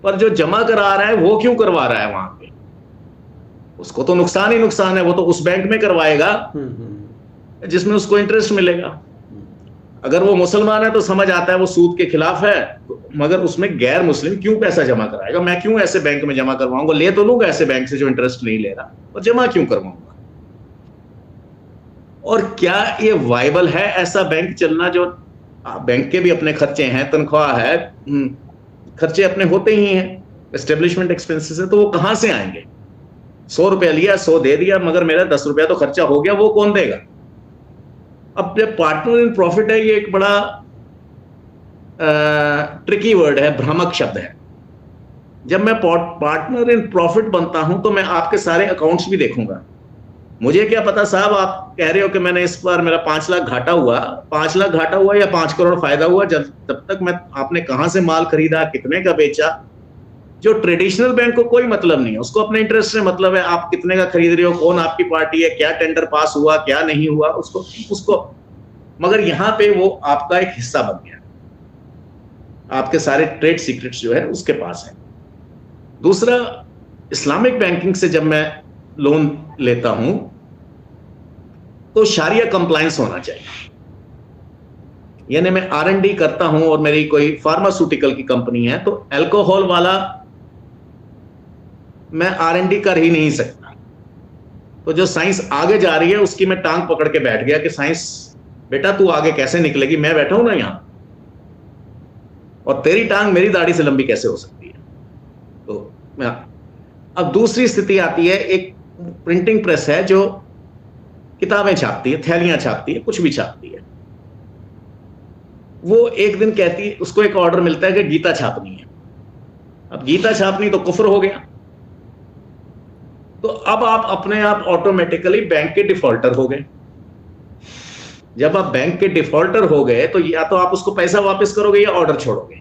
पर जो जमा करा रहा है वो क्यों करवा रहा है वहां पे? उसको तो नुकसान ही नुकसान है, वो तो उस बैंक में करवाएगा जिसमें उसको इंटरेस्ट मिलेगा। अगर वो मुसलमान है तो समझ आता है वो सूद के खिलाफ है, मगर उसमें गैर मुस्लिम क्यों पैसा जमा कराएगा? मैं क्यों ऐसे बैंक में जमा करवाऊंगा? ले तो लूंगा ऐसे बैंक से जो इंटरेस्ट नहीं ले रहा, और जमा क्यों करवाऊंगा? और क्या ये वाइबल है ऐसा बैंक चलना? जो बैंक के भी अपने खर्चे हैं, तनख्वाह है, खर्चे अपने होते ही हैं, एस्टेब्लिशमेंट एक्सपेंसेस है, तो वो कहां से आएंगे? 100 रुपया लिया, 100 दे दिया, मगर मेरा 10 रुपया तो खर्चा हो गया, वो कौन देगा? अब जब पार्टनर इन प्रॉफिट है, ये एक बड़ा ट्रिकी वर्ड है, भ्रामक शब्द है। जब मैं पार्टनर इन प्रॉफिट बनता हूं तो मैं आपके सारे अकाउंट्स भी देखूंगा। मुझे क्या पता साहब, आप कह रहे हो कि मैंने इस बार मेरा 5 लाख घाटा हुआ, 5 लाख घाटा हुआ या 5 करोड़ फायदा हुआ, तब तक मैं आपने कहां से माल खरीदा, कितने का बेचा, जो ट्रेडिशनल बैंक को कोई मतलब नहीं है, उसको अपने इंटरेस्ट से मतलब है। आप कितने का खरीद रहे हो, कौन आपकी पार्टी है, क्या टेंडर पास हुआ, क्या नहीं हुआ, उसको मगर यहां पे वो आपका एक हिस्सा बन गया, आपके सारे ट्रेड सीक्रेट्स जो है उसके पास है। दूसरा, इस्लामिक बैंकिंग से जब मैं लोन लेता हूं तो शारिया कंप्लायंस होना चाहिए, यानी मैं R&D करता हूं और मेरी कोई फार्मास्यूटिकल की कंपनी है, तो अल्कोहल वाला मैं R&D कर ही नहीं सकता। तो जो साइंस आगे जा रही है उसकी मैं टांग पकड़ के बैठ गया कि साइंस बेटा तू आगे कैसे निकलेगी, मैं बैठा हूं ना यहां, और तेरी टांग मेरी दाढ़ी से लंबी कैसे हो सकती है? तो अब दूसरी स्थिति आती है, एक प्रिंटिंग प्रेस है जो किताबें छापती है, थैलियां छापती है, कुछ भी छापती है। वो एक दिन कहती है, उसको एक ऑर्डर मिलता है कि गीता छापनी है। अब गीता छापनी तो कुफ्र हो गया, तो अब आप अपने आप ऑटोमेटिकली बैंक के डिफॉल्टर हो गए। जब आप बैंक के डिफॉल्टर हो गए तो या तो आप उसको पैसा वापस करोगे या ऑर्डर छोड़ोगे।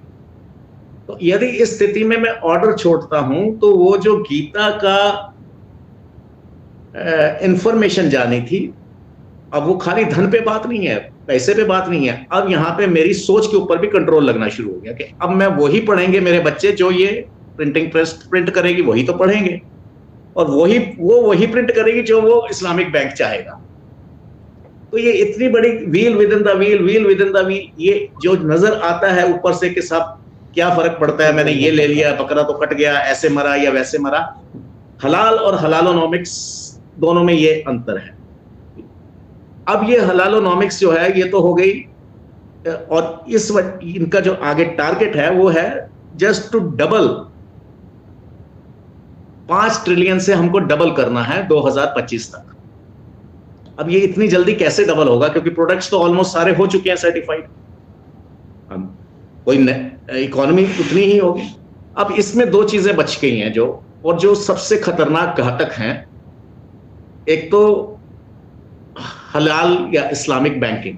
तो यदि इस स्थिति में मैं ऑर्डर छोड़ता हूं तो वो जो गीता का इंफॉर्मेशन जानी थी, अब वो खाली धन पे बात नहीं है, पैसे पे बात नहीं है, अब यहां पे मेरी सोच के ऊपर भी कंट्रोल लगना शुरू हो गया कि अब मैं वही पढ़ेंगे मेरे बच्चे जो ये प्रिंटिंग प्रेस प्रिंट करेगी, वही तो पढ़ेंगे, और वही प्रिंट करेगी जो वो इस्लामिक बैंक चाहेगा। तो ये इतनी बड़ी wheel with in the wheel, wheel with in the wheel, ये जो नजर आता है ऊपर से कि सब क्या फर्क पड़ता है, मैंने ये ले लिया, बकरा तो कट गया, ऐसे मरा या वैसे मरा। हलाल और हलालोनॉमिक्स दोनों में ये अंतर है। अब ये हलालोनॉमिक्स जो है ये तो हो गई, और इनका जो आगे टारगेट है वो है जस्ट टू डबल, 5 ट्रिलियन से हमको डबल करना है 2025 तक। अब ये इतनी जल्दी कैसे डबल होगा, क्योंकि प्रोडक्ट्स तो ऑलमोस्ट सारे हो चुके हैं सर्टिफाइड, कोई इकोनॉमी उतनी ही होगी। अब इसमें 2 चीजें बच गई हैं जो सबसे खतरनाक घातक हैं। एक तो हलाल या इस्लामिक बैंकिंग,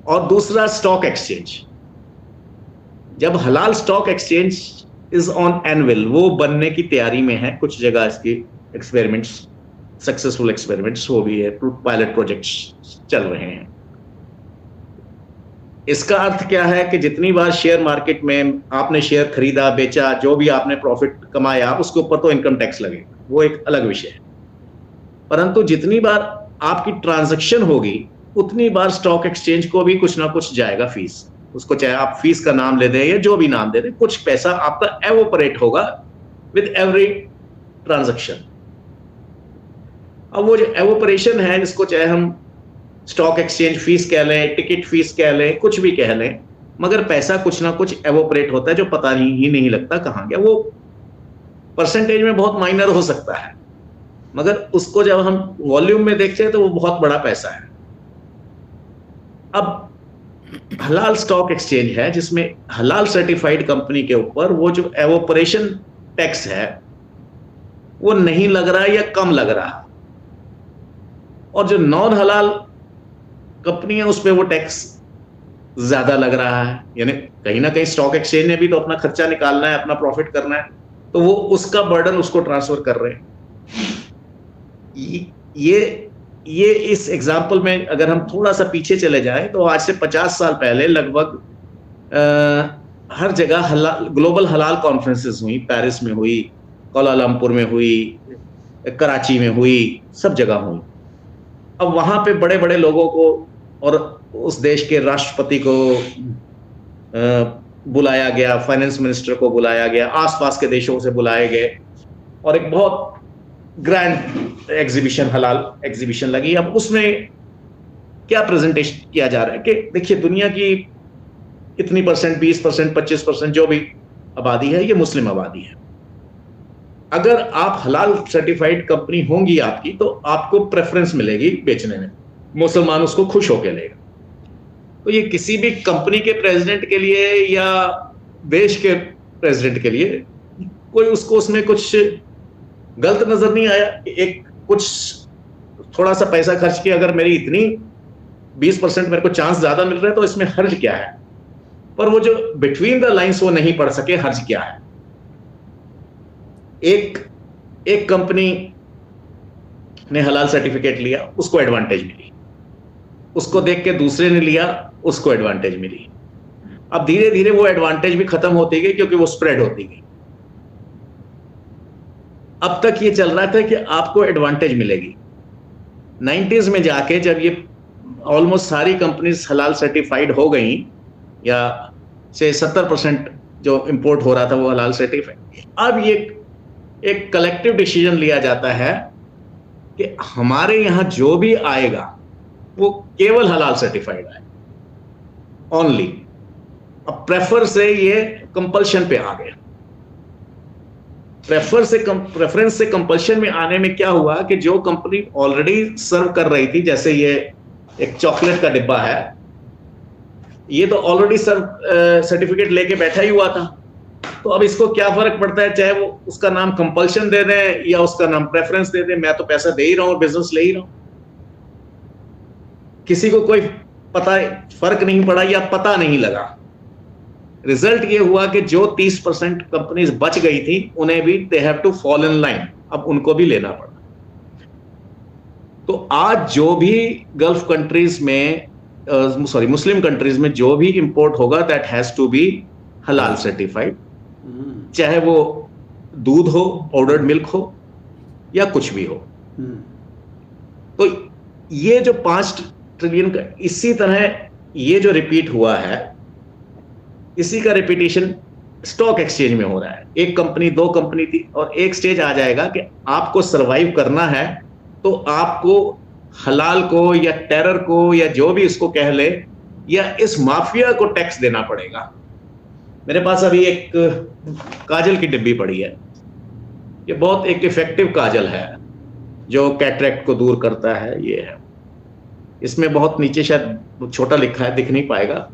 और दूसरा स्टॉक एक्सचेंज। जब हलाल stock exchange is on anvil, वो बनने की तैयारी में है, कुछ जगह इसकी एक्सपेरिमेंट्स, सक्सेसफुल एक्सपेरिमेंट्स हो भी है, पायलट प्रोजेक्ट्स चल रहे हैं। इसका अर्थ क्या है कि जितनी बार शेयर मार्केट में आपने शेयर खरीदा, बेचा, जो भी आपने प्रॉफिट कमाया, उसके ऊपर तो इनकम टैक्स लगेगा, वो एक अलग विषय है। परंतु जितनी बार आपकी ट्रांजैक्शन होगी उतनी बार स्टॉक एक्सचेंज को भी कुछ ना कुछ जाएगा फीस, उसको चाहे आप फीस का नाम ले दें या जो भी नाम दे दें, कुछ पैसा आपका एवोपरेट होगा विद एवरी ट्रांजैक्शन। अब वो जो एवोपरेशन है, इसको चाहे हम स्टॉक एक्सचेंज फीस कह लें, टिकट फीस कह लें, कुछ भी कह लें, मगर पैसा कुछ ना कुछ एवोपरेट होता है जो पता ही नहीं लगता कहाँ गया। वो परसेंटेज में बहुत माइनर हो सकता है, मगर उसको जब हम वॉल्यूम में देखते हैं तो वो बहुत बड़ा पैसा है। अब हलाल स्टॉक एक्सचेंज है जिसमें हलाल सर्टिफाइड कंपनी के ऊपर वो जो एवोपरेशन टैक्स है वो नहीं लग रहा या कम लग रहा, और जो नॉन हलाल कंपनी है उस पर वो टैक्स ज्यादा लग रहा है। यानी कहीं ना कहीं स्टॉक एक्सचेंज ने भी तो अपना खर्चा निकालना है, अपना प्रॉफिट करना है, तो वो उसका बर्डन उसको ट्रांसफर कर रहे हैं। ये इस एग्जाम्पल में अगर हम थोड़ा सा पीछे चले जाएं तो आज से 50 साल पहले लगभग हर जगह ग्लोबल हलाल कॉन्फ्रेंसेस हुई। पेरिस में हुई, कोलालमपुर में हुई, कराची में हुई, सब जगह हुई। अब वहां पे बड़े बड़े लोगों को और उस देश के राष्ट्रपति को बुलाया गया, फाइनेंस मिनिस्टर को बुलाया गया, आसपास के देशों से बुलाए गए, और एक बहुत ग्रैंड एग्जीबिशन, हलाल एग्जीबिशन लगी। अब उसमें क्या प्रेजेंटेशन किया जा रहा है कि देखिए दुनिया की इतनी परसेंट, 20%, 25% जो भी आबादी है ये मुस्लिम आबादी है। अगर आप हलाल सर्टिफाइड कंपनी होंगी आपकी तो आपको प्रेफरेंस मिलेगी बेचने में, मुसलमान उसको खुश होकर लेगा। तो ये किसी भी कंपनी के प्रेसिडेंट के लिए या देश के प्रेसिडेंट के लिए कोई उसको उसमें कुछ गलत नजर नहीं आया। एक कुछ थोड़ा सा पैसा खर्च के अगर मेरी इतनी 20% मेरे को चांस ज्यादा मिल रहा है तो इसमें हर्ज क्या है, पर वो जो बिटवीन द लाइंस वो नहीं पढ़ सके हर्ज क्या है। एक कंपनी ने हलाल सर्टिफिकेट लिया, उसको एडवांटेज मिली, उसको देख के दूसरे ने लिया, उसको एडवांटेज मिली। अब धीरे धीरे वो एडवांटेज भी खत्म होती गई क्योंकि वो स्प्रेड होती गई। अब तक ये चल रहा था कि आपको एडवांटेज मिलेगी। 90s में जाके जब ये ऑलमोस्ट सारी कंपनीज हलाल सर्टिफाइड हो गई, या से 70% जो इंपोर्ट हो रहा था वो हलाल सर्टिफाइड, अब ये एक कलेक्टिव डिसीजन लिया जाता है कि हमारे यहां जो भी आएगा वो केवल हलाल सर्टिफाइड आए, ओनली। अब प्रेफर से ये कंपल्शन पे आ गया। प्रेफरेंस से कंपल्शन में आने में क्या हुआ कि जो कंपनी ऑलरेडी सर्व कर रही थी, जैसे ये एक चॉकलेट का डिब्बा है, ये तो ऑलरेडी सर्टिफिकेट लेके बैठा ही हुआ था, तो अब इसको क्या फर्क पड़ता है चाहे वो उसका नाम कंपल्शन दे दें या उसका नाम प्रेफरेंस दे दें, मैं तो पैसा दे ही रहा हूं, बिजनेस ले ही रहा हूं। किसी को कोई फर्क नहीं पड़ा या पता नहीं लगा। रिजल्ट ये हुआ कि जो 30% कंपनीज बच गई थी उन्हें भी they have to fall in line, अब उनको भी लेना पड़ा। तो आज जो भी गल्फ कंट्रीज में, मुस्लिम कंट्रीज में जो भी इंपोर्ट होगा दैट हैज टू बी हलाल सर्टिफाइड, चाहे वो दूध हो, पाउडर्ड मिल्क हो या कुछ भी हो। तो ये जो 5 ट्रिलियन का, इसी तरह ये जो रिपीट हुआ है, इसी का रिपीटेशन स्टॉक एक्सचेंज में हो रहा है। एक कंपनी, 2 कंपनी थी, और एक स्टेज आ जाएगा कि आपको सरवाइव करना है तो आपको हलाल को या टेरर को या जो भी इसको कह ले, या इस माफिया को टैक्स देना पड़ेगा। मेरे पास अभी एक काजल की डिब्बी पड़ी है, ये बहुत एक इफेक्टिव काजल है जो कैटरेक्ट को दूर करता है। ये है, इसमें बहुत नीचे शायद छोटा लिखा है, दिख नहीं पाएगा,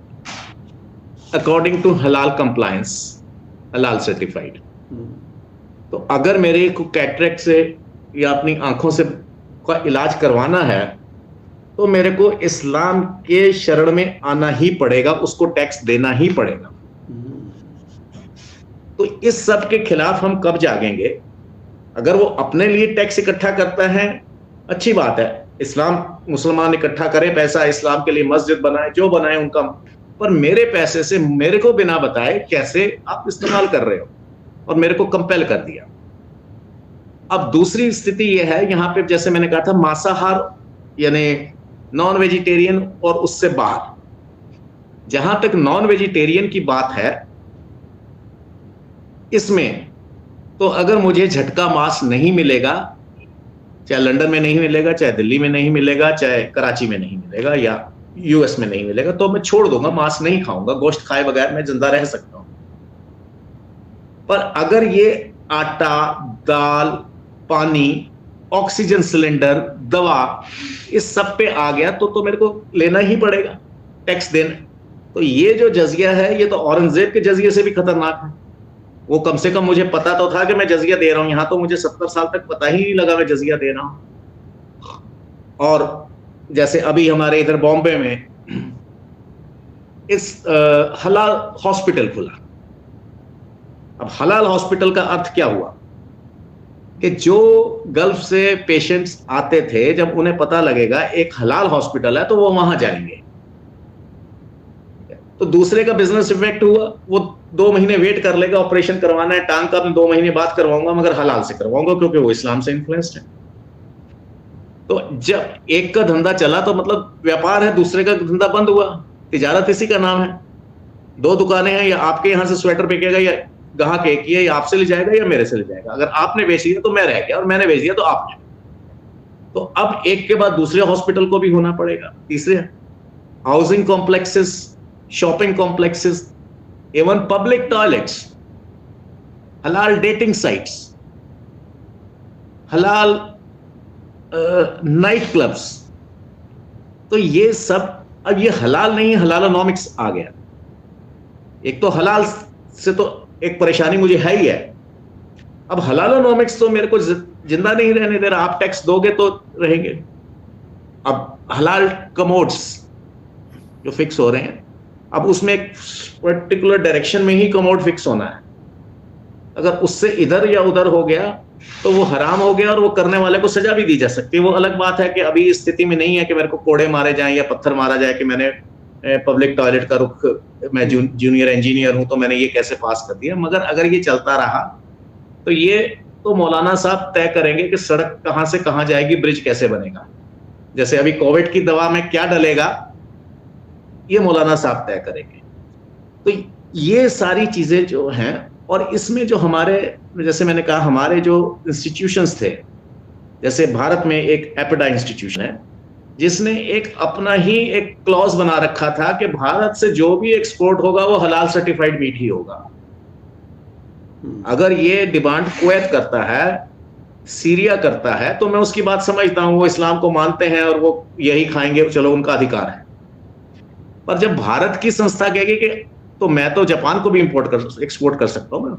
अकॉर्डिंग टू हलाल कंप्लायंस, हलाल सर्टिफाइड। तो अगर मेरे को कैटरेक्ट से या अपनी आंखों से का इलाज करवाना है तो मेरे को इस्लाम के शरण में आना ही पड़ेगा, उसको टैक्स देना ही पड़ेगा। तो इस सब के खिलाफ हम कब जागेंगे? अगर वो अपने लिए टैक्स इकट्ठा करता है, अच्छी बात है, इस्लाम मुसलमान इकट्ठा करे पैसा, इस्लाम के लिए मस्जिद बनाए, जो बनाए उनका, पर मेरे पैसे से मेरे को बिना बताए कैसे आप इस्तेमाल कर रहे हो, और मेरे को कंपेल कर दिया। अब दूसरी स्थिति यह है, यहां पे जैसे मैंने कहा था, मांसाहार यानी नॉन वेजिटेरियन और उससे बाहर, जहां तक नॉन वेजिटेरियन की बात है, इसमें तो अगर मुझे झटका मांस नहीं मिलेगा, चाहे लंदन में नहीं मिलेगा, चाहे दिल्ली में नहीं मिलेगा, चाहे कराची में नहीं मिलेगा या यूएस में नहीं मिलेगा, तो मैं छोड़ दूंगा, मांस नहीं खाऊंगा, गोश्त खाए बगैर मैं जिंदा रह सकता हूं। पर अगर ये आटा, दाल, पानी, ऑक्सीजन सिलेंडर, दवा, इस सब पे आ गया तो मेरे को लेना ही पड़ेगा, टैक्स देना। तो ये जो जजिया है, ये तो औरंगजेब के जजिए से भी खतरनाक है। वो कम से कम मुझे पता तो था कि मैं जजिया दे रहा हूं, यहां तो मुझे 70 साल तक पता ही नहीं लगा मैं जजिया दे रहा हूं। और जैसे अभी हमारे इधर बॉम्बे में इस हलाल हॉस्पिटल खुला। अब हलाल हॉस्पिटल का अर्थ क्या हुआ कि जो गल्फ से पेशेंट्स आते थे, जब उन्हें पता लगेगा एक हलाल हॉस्पिटल है तो वो वहां जाएंगे। तो दूसरे का बिजनेस इफेक्ट हुआ, वो 2 महीने वेट कर लेगा, ऑपरेशन करवाना है टांग का, मैं 2 महीने बाद करवाऊंगा, मगर हलाल से करवाऊंगा क्योंकि वो इस्लाम से इन्फ्लुएंस्ड है। तो जब एक का धंधा चला तो मतलब व्यापार है, दूसरे का धंधा बंद हुआ। तिजारत इसी का नाम है। 2 दुकानें हैं, या आपके यहां से स्वेटर बिकेगा, या ग्राहक एक ही है, या आपसे ले जाएगा या मेरे से ले जाएगा। अगर आपने बेच दिया तो मैं रह गया, और मैंने बेच दिया तो आपने। तो अब एक के बाद दूसरे हॉस्पिटल को भी होना पड़ेगा, तीसरे housing complexes, shopping complexes, even public toilets, हलाल डेटिंग साइट्स, हलाल नाइट क्लब्स। तो ये सब अब ये हलाल नहीं, हलालोनॉमिक्स आ गया। एक तो हलाल से तो एक परेशानी मुझे है ही है, अब हलालोनॉमिक्स तो मेरे को जिंदा नहीं रहने दे रहा। आप टैक्स दोगे तो रहेंगे। अब हलाल कमोड्स जो फिक्स हो रहे हैं, अब उसमें एक पर्टिकुलर डायरेक्शन में ही कमोड फिक्स होना है। अगर उससे इधर या उधर हो गया तो वो हराम हो गया, और वो करने वाले को सजा भी दी जा सकती है। वो अलग बात है कि अभी इस स्थिति में नहीं है कि मेरे को कोड़े मारे जाएं या पत्थर मारा जाए कि मैंने पब्लिक टॉयलेट का रुख, मैं जूनियर इंजीनियर हूं तो मैंने ये कैसे पास कर दिया। मगर अगर ये चलता रहा तो ये तो मौलाना साहब तय करेंगे कि सड़क कहां से कहां जाएगी, ब्रिज कैसे बनेगा। जैसे अभी कोविड की दवा में क्या डलेगा, ये मौलाना साहब तय करेंगे। तो ये सारी चीजें जो हैं, और इसमें जो हमारे, जैसे मैंने कहा, हमारे जो इंस्टीट्यूशंस थे, जैसे भारत में एक एपिडा इंस्टीट्यूशन है जिसने एक अपना ही एक क्लॉज बना रखा था कि भारत से जो भी एक्सपोर्ट होगा वो हलाल सर्टिफाइड मीट ही होगा। अगर ये डिमांड कुवैत करता है, सीरिया करता है, तो मैं उसकी बात समझता हूं, वो इस्लाम को मानते हैं और वो यही खाएंगे, चलो उनका अधिकार है। पर जब भारत की संस्था कहेगी कि तो मैं तो जापान को भी एक्सपोर्ट कर सकता हूं,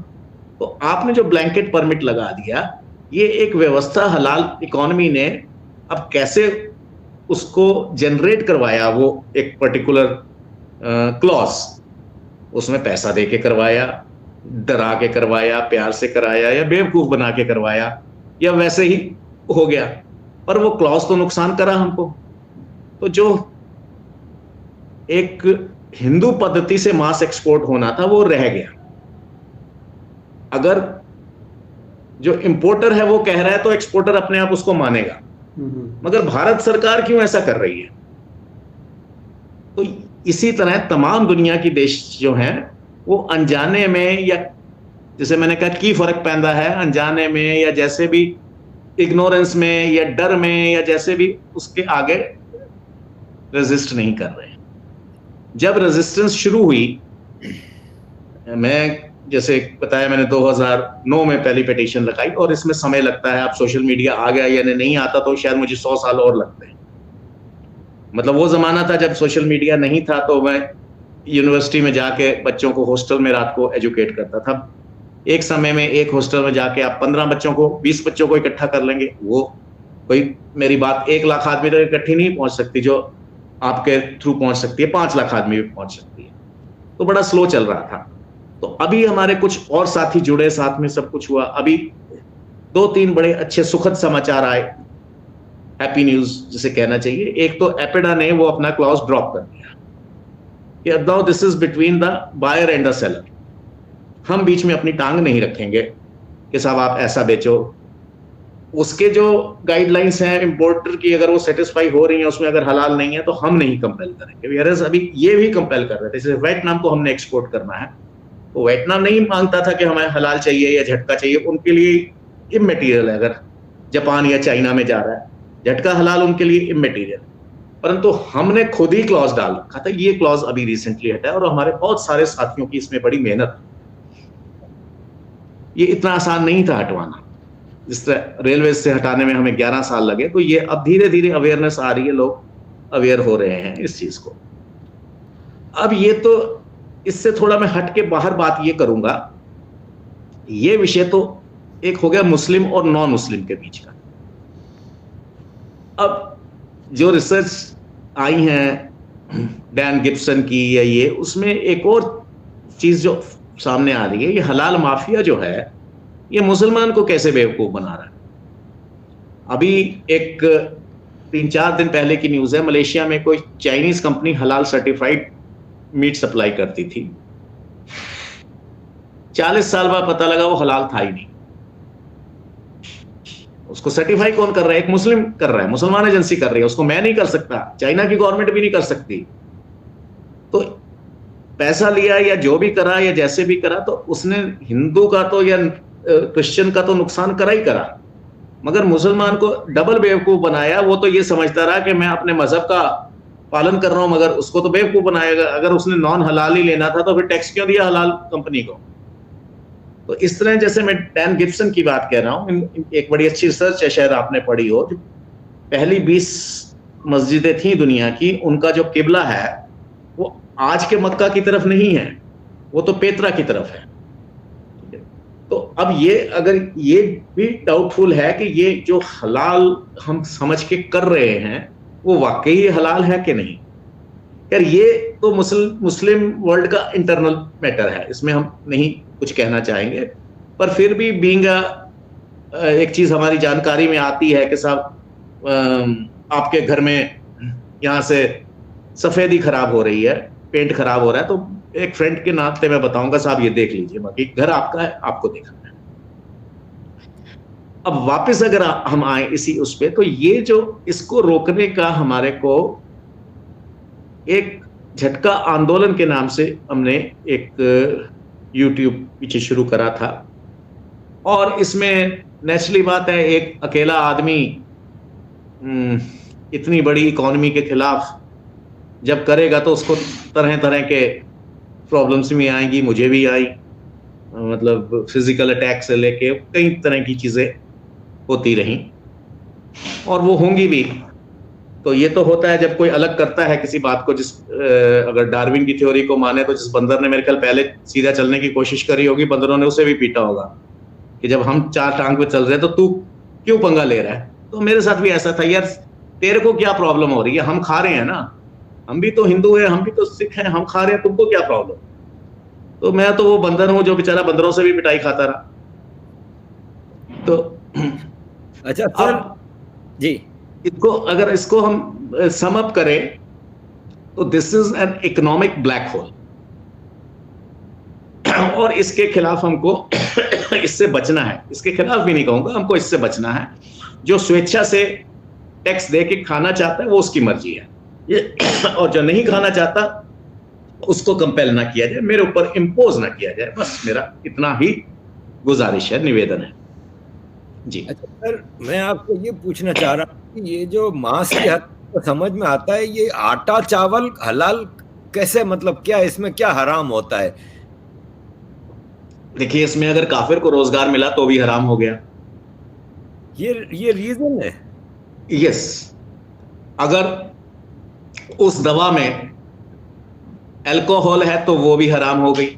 तो आपने जो ब्लैंकेट परमिट लगा दिया, ये एक व्यवस्था हलाल इकोनॉमी ने अब कैसे उसको जनरेट करवाया, वो एक पर्टिकुलर क्लॉज, उसमें पैसा दे के करवाया, डरा के करवाया, प्यार से कराया, या बेवकूफ बना के करवाया, या वैसे ही हो गया, पर वो क्लॉज तो नुकसान करा हमको। तो जो एक हिंदू पद्धति से मांस एक्सपोर्ट होना था वो रह गया। अगर जो इंपोर्टर है वो कह रहा है तो एक्सपोर्टर अपने आप उसको मानेगा, मगर भारत सरकार क्यों ऐसा कर रही है? तो इसी तरह तमाम दुनिया की देश जो हैं वो अनजाने में, या जैसे मैंने कहा की फर्क पैदा है, अनजाने में या जैसे भी इग्नोरेंस में या डर में या जैसे भी, उसके आगे रेजिस्ट नहीं कर रहे हैं। जब रेजिस्टेंस शुरू हुई, मैं जैसे बताया मैंने 2009 में पहली पिटीशन लगाई, और इसमें समय लगता है। अब सोशल मीडिया आ गया या नहीं आता तो शायद मुझे 100 साल और लगते हैं। मतलब वो जमाना था जब सोशल मीडिया नहीं था, तो मैं यूनिवर्सिटी में जाके बच्चों को हॉस्टल में रात को एजुकेट करता था। एक समय में एक हॉस्टल में जाके आप 15 बच्चों को, 20 बच्चों को इकट्ठा कर लेंगे, वो कोई मेरी बात 1 लाख आदमी तक इकट्ठी नहीं पहुंच सकती जो आपके थ्रू पहुंच सकती है, 5 लाख आदमी भी पहुंच सकती है। तो बड़ा स्लो चल रहा था। तो अभी हमारे कुछ और साथी जुड़े, साथ में सब कुछ हुआ। अभी 2-3 बड़े अच्छे सुखद समाचार आए, हैप्पी न्यूज जिसे कहना चाहिए। एक तो एपिडा ने वो अपना क्लॉज ड्रॉप कर दिया कि now this is between the buyer and the seller, हम बीच में अपनी टांग नहीं रखेंगे कि साहब आप ऐसा बेचो। उसके जो गाइडलाइंस हैं इंपोर्टर की, अगर वो सेटिस्फाई हो रही है उसमें, अगर हलाल नहीं है तो हम नहीं कंपेल करेंगे। अभी ये भी कंपेल कर रहे थे। जैसे वियतनाम को हमने एक्सपोर्ट करना है, तो वियतनाम नहीं मांगता था कि हमें हलाल चाहिए या झटका चाहिए, उनके लिए इमटेरियल है। अगर जापान या चाइना में जा रहा है, झटका हलाल उनके लिए इमटेरियल। परंतु हमने खुद ही क्लॉज डाल रखा था, ये क्लॉज अभी रिसेंटली हटा है और हमारे बहुत सारे साथियों की इसमें बड़ी मेहनत। ये इतना आसान नहीं था हटवाना, जिस तरह रेलवे से हटाने में हमें 11 साल लगे, तो ये अब धीरे धीरे अवेयरनेस आ रही है, लोग अवेयर हो रहे हैं इस चीज को। अब ये तो इससे थोड़ा मैं हट के बाहर बात ये करूंगा, ये विषय तो एक हो गया मुस्लिम और नॉन मुस्लिम के बीच का। अब जो रिसर्च आई है डैन गिब्सन की या ये, उसमें एक और चीज जो सामने आ रही है, ये हलाल माफिया जो है ये मुसलमान को कैसे बेवकूफ बना रहा है। अभी एक 3-4 दिन पहले की न्यूज है, मलेशिया में कोई चाइनीज कंपनी हलाल सर्टिफाइड मीट सप्लाई करती थी, 40 साल बाद पता लगा वो हलाल था ही नहीं। उसको सर्टिफाई कौन कर रहा है? एक मुस्लिम कर रहा है, मुसलमान एजेंसी कर रही है, उसको मैं नहीं कर सकता, चाइना की गवर्नमेंट भी नहीं कर सकती। तो पैसा लिया या जो भी करा या जैसे भी करा, तो उसने हिंदू का तो या क्रिश्चियन का तो नुकसान करा ही करा, मगर मुसलमान को डबल बेवकूफ बनाया। वो तो ये समझता रहा कि मैं अपने मजहब का पालन कर रहा हूं, मगर उसको तो बेवकूफ बनाएगा। अगर उसने नॉन हलाल ही लेना था तो फिर टैक्स क्यों दिया हलाल कंपनी को? तो इस तरह, जैसे मैं डैन गिब्सन की बात कह रहा हूं, एक बड़ी अच्छी रिसर्च है, शायद आपने पढ़ी हो, पहली 20 मस्जिदें थी दुनिया की, उनका जो किबला है वो आज के मक्का की तरफ नहीं है, वो तो पेत्रा की तरफ है। तो अब ये, अगर ये भी डाउटफुल है कि ये जो हलाल हम समझ के कर रहे हैं वो वाकई हलाल है कि नहीं। यार ये तो मुस्लिम वर्ल्ड का इंटरनल मैटर है, इसमें हम नहीं कुछ कहना चाहेंगे, पर फिर भी बीइंग एक चीज हमारी जानकारी में आती है कि साहब आपके घर में यहाँ से सफेदी खराब हो रही है, पेंट खराब हो रहा है, तो एक फ्रेंड के नाते मैं बताऊंगा साहब ये देख लीजिए, बाकी घर आपका है, आपको देखना है। अब वापस अगर हम आए इसी उस पे, तो ये जो इसको रोकने का हमारे को एक झटका आंदोलन के नाम से हमने एक YouTube पीछे शुरू करा था, और इसमें नेचुरली बात है, एक अकेला आदमी इतनी बड़ी इकोनॉमी के खिलाफ जब करेगा तो उसको तरह तरह के प्रॉब्लम्स भी आएंगी, मुझे भी आई, मतलब फिजिकल अटैक से लेके कई तरह की चीजें होती रहीं और वो होंगी भी। तो ये तो होता है जब कोई अलग करता है किसी बात को, जिस अगर डार्विन की थ्योरी को माने तो जिस बंदर ने मेरे ख्याल पहले सीधा चलने की कोशिश करी होगी, बंदरों ने उसे भी पीटा होगा कि जब हम 4 टांग पे चल रहे हैं तो तू क्यों पंगा ले रहा है। तो मेरे साथ भी ऐसा था, यार तेरे को क्या प्रॉब्लम हो रही है, हम खा रहे हैं ना, हम भी तो हिंदू हैं, हम भी तो सिख हैं, हम खा रहे हैं, तुमको क्या प्रॉब्लम। तो मैं तो वो बंदर हूं जो बेचारा बंदरों से भी पिटाई खाता रहा। तो अच्छा सर जी, इसको हम सम अप करें तो this is an economic black hole, और इसके खिलाफ हमको इससे बचना है। इसके खिलाफ भी नहीं कहूंगा, हमको इससे बचना है। जो स्वेच्छा से टैक्स दे के खाना चाहता है वो उसकी मर्जी है, ये और जो नहीं खाना चाहता उसको कंपेल ना किया जाए, मेरे ऊपर इम्पोज ना किया जाए, बस मेरा इतना ही गुजारिश है, निवेदन है जी। अच्छा सर, मैं आपको ये पूछना चाह रहा हूँ कि ये जो मांस की हद तो समझ में आता है, ये आटा चावल हलाल कैसे, मतलब क्या इसमें क्या हराम होता है? देखिए, इसमें अगर काफिर को रोजगार मिला तो भी हराम हो गया, ये रीजन है। यस, अगर उस दवा में अल्कोहल है तो वो भी हराम हो गई।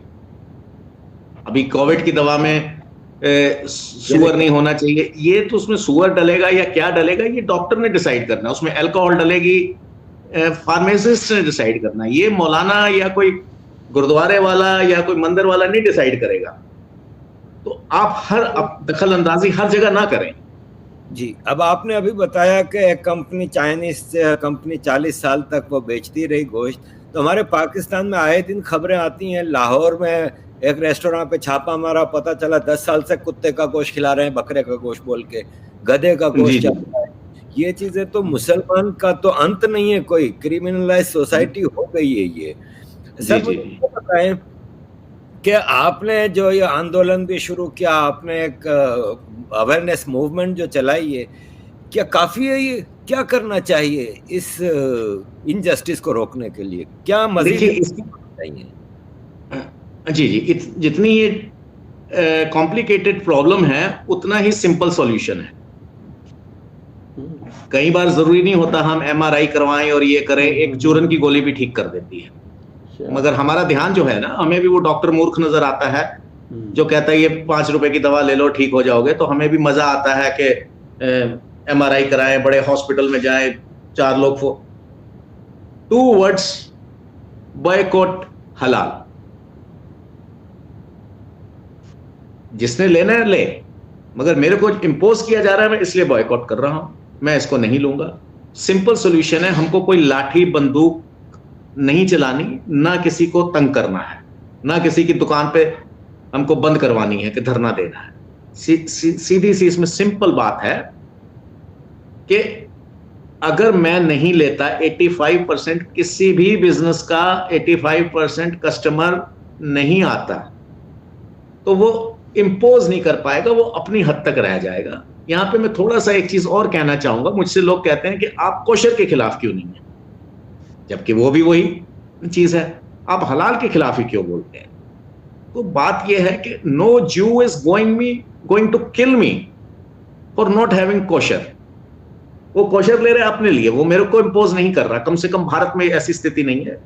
अभी कोविड की दवा में सुअर नहीं होना चाहिए, ये तो उसमें सुअर डलेगा या क्या डलेगा ये डॉक्टर ने डिसाइड करना, उसमें अल्कोहल डलेगी फार्मासिस्ट ने डिसाइड करना, ये मौलाना या कोई गुरुद्वारे वाला या कोई मंदिर वाला नहीं डिसाइड करेगा। तो आप दखल अंदाजी हर जगह ना करें जी। अब आपने अभी बताया कि एक कंपनी, चाइनीज कंपनी 40 साल तक वो बेचती रही गोश्त, तो हमारे पाकिस्तान में आए दिन खबरें आती हैं, लाहौर में एक रेस्टोरेंट पे छापा मारा, पता चला 10 साल से कुत्ते का गोश्त खिला रहे हैं, बकरे का गोश्त बोल के, गधे का गोश्त चल रहा है। ये चीजें तो मुसलमान का तो अंत नहीं है, कोई क्रिमिनलाइज सोसाइटी हो गई है ये। सर मुझे बताएं क्या आपने जो ये आंदोलन भी शुरू किया, आपने एक अवेयरनेस मूवमेंट जो चलाई है, क्या काफी है? ये क्या करना चाहिए इस इनजस्टिस को रोकने के लिए? क्या मजीद चाहिए? जी जी, जितनी ये कॉम्प्लिकेटेड प्रॉब्लम है उतना ही सिंपल सॉल्यूशन है। कई बार जरूरी नहीं होता हम एमआरआई करवाएं और ये करें, एक चूरन की गोली भी ठीक कर देती है। मगर हमारा ध्यान जो है ना, हमें भी वो डॉक्टर मूर्ख नजर आता है जो कहता है ये 5 रुपए की दवा ले लो ठीक हो जाओगे, तो हमें भी मजा आता है कि एमआरआई कराएं, बड़े हॉस्पिटल में जाएं, 4 लोग 2 वर्ड्स, बॉयकॉट हलाल। जिसने लेना है ले, मगर मेरे को इंपोज किया जा रहा है, मैं इसलिए बॉयकॉट कर रहा हूं, मैं इसको नहीं लूंगा। सिंपल सॉल्यूशन है, हमको कोई लाठी बंदूक नहीं चलानी, ना किसी को तंग करना है, ना किसी की दुकान पे हमको बंद करवानी है कि धरना देना है। सीधी सी इसमें सिंपल बात है कि अगर मैं नहीं लेता 85% किसी भी बिजनेस का 85% कस्टमर नहीं आता, तो वो इंपोज नहीं कर पाएगा, वो अपनी हद तक रह जाएगा। यहां पे मैं थोड़ा सा एक चीज और कहना चाहूंगा। मुझसे लोग कहते हैं कि आप कोशर के खिलाफ क्यों नहीं है, जबकि वो भी वही चीज है। आप हलाल के खिलाफ ही क्यों बोलते हैं? तो बात यह है कि no Jew is going to kill me for not having kosher. वो कोशर ले रहे अपने लिए, वो मेरे को इंपोज नहीं कर रहा। कम से कम भारत में ऐसी स्थिति नहीं है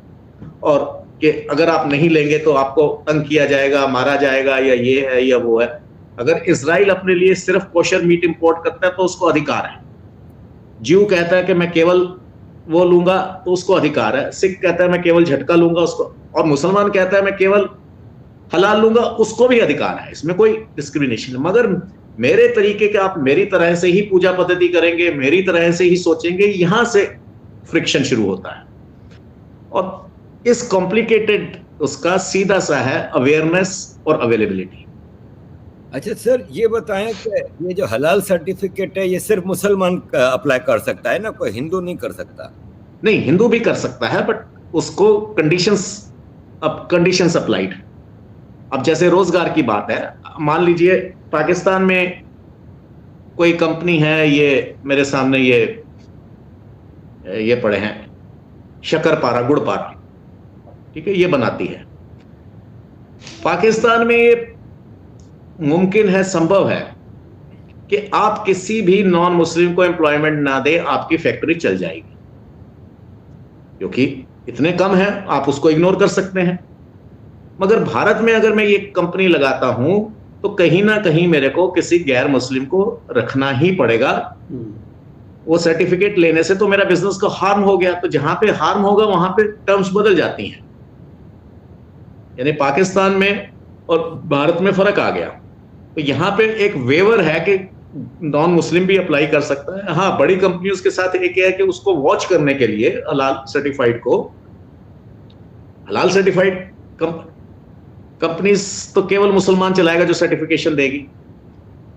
और कि अगर आप नहीं लेंगे तो आपको तंग किया जाएगा, मारा जाएगा, या ये है या वो है। अगर इजराइल अपने लिए सिर्फ कोशर मीट इंपोर्ट करता है तो उसको अधिकार है। ज्यू कहता है कि मैं केवल वो लूंगा तो उसको अधिकार है। सिख कहता है मैं केवल झटका लूंगा उसको, और मुसलमान कहता है मैं केवल हलाल लूंगा, उसको भी अधिकार है। इसमें कोई डिस्क्रिमिनेशन है। मगर मेरे तरीके के, आप मेरी तरह से ही पूजा पद्धति करेंगे, मेरी तरह से ही सोचेंगे, यहां से फ्रिक्शन शुरू होता है। और इस कॉम्प्लिकेटेड उसका सीधा सा है अवेयरनेस और अवेलेबिलिटी। अच्छा सर, ये बताएं कि ये जो हलाल सर्टिफिकेट है ये सिर्फ मुसलमान अप्लाई कर सकता है ना, कोई हिंदू नहीं कर सकता? नहीं, हिंदू भी कर सकता है, बट उसको कंडीशंस अप्लाइड। अब जैसे रोजगार की बात है, मान लीजिए पाकिस्तान में कोई कंपनी है, ये मेरे सामने ये पड़े हैं, शक्करपारा, गुड़पारा, ठीक है, ये बनाती है। पाकिस्तान में ये मुमकिन है, संभव है कि आप किसी भी नॉन मुस्लिम को एम्प्लॉयमेंट ना दे, आपकी फैक्ट्री चल जाएगी, क्योंकि इतने कम है, आप उसको इग्नोर कर सकते हैं। मगर भारत में अगर मैं ये कंपनी लगाता हूं तो कहीं ना कहीं मेरे को किसी गैर मुस्लिम को रखना ही पड़ेगा। वो सर्टिफिकेट लेने से तो मेरा बिजनेस को हार्म हो गया। तो जहां पे हार्म होगा वहां पे टर्म्स बदल जाती हैं। यानी पाकिस्तान में और भारत में फर्क आ गया। तो यहाँ पे एक वेवर है कि नॉन मुस्लिम भी अप्लाई कर सकता है। हाँ, बड़ी कंपनियों के साथ एक है कि उसको वॉच करने के लिए हलाल सर्टिफाइड कंपनीज तो केवल मुसलमान चलाएगा जो सर्टिफिकेशन देगी,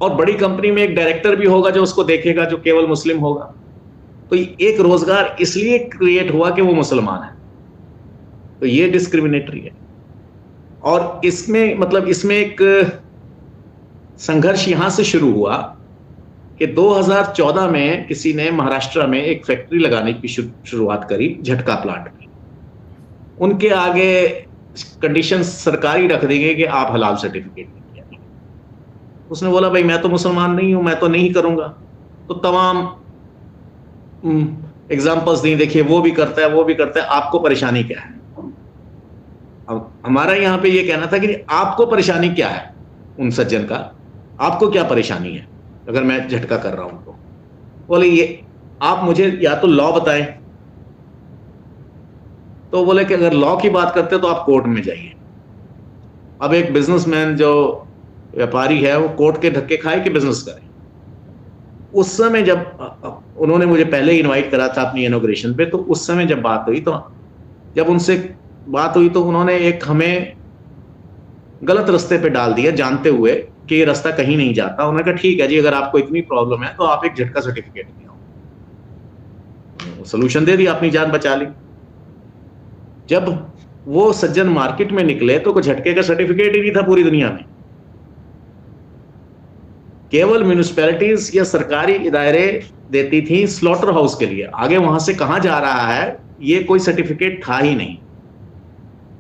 और बड़ी कंपनी में एक डायरेक्टर भी होगा जो उसको देखेगा, जो केवल मुस्लिम होगा। तो एक रोजगार इसलिए क्रिएट हुआ कि वो मुसलमान है। तो ये डिस्क्रिमिनेटरी है। और इसमें एक संघर्ष यहां से शुरू हुआ कि 2014 में किसी ने महाराष्ट्र में एक फैक्ट्री लगाने की शुरुआत करी, झटका प्लांट में। उनके आगे कंडीशन सरकारी रख देंगे कि आप हलाल सर्टिफिकेट नहीं किया। उसने बोला भाई मैं तो मुसलमान नहीं हूं, मैं तो नहीं करूंगा। तो तमाम एग्जांपल्स दी, देखिए वो भी करता है, वो भी करता है, आपको परेशानी क्या है? अब हमारा यहां पे ये कहना था कि आपको परेशानी क्या है, उन सज्जन का आपको क्या परेशानी है अगर मैं झटका कर रहा हूं तो? बोले ये आप मुझे या तो लॉ बताएं। तो बोले कि अगर लॉ की बात करते तो आप कोर्ट में जाइए। अब एक बिजनेसमैन जो व्यापारी है वो कोर्ट के धक्के खाए कि बिजनेस करे? उस समय जब उन्होंने मुझे पहले ही इनवाइट करा था अपनी इनॉग्रेशन पे, तो उस समय जब बात हुई, तो जब उनसे बात हुई तो उन्होंने एक हमें गलत रास्ते पे डाल दिया, जानते हुए कि ये रास्ता कहीं नहीं जाता। उन्होंने कहा ठीक है जी, अगर आपको इतनी प्रॉब्लम है तो आप एक झटका सर्टिफिकेट ले आओ। सोल्यूशन दे दिया, अपनी जान बचा ली। जब वो सज्जन मार्केट में निकले तो कोई झटके का सर्टिफिकेट ही नहीं था पूरी दुनिया में। केवल म्यूनिसिपैलिटीज या सरकारी इदारे देती थी स्लॉटर हाउस के लिए, आगे वहां से कहां जा रहा है ये कोई सर्टिफिकेट था ही नहीं।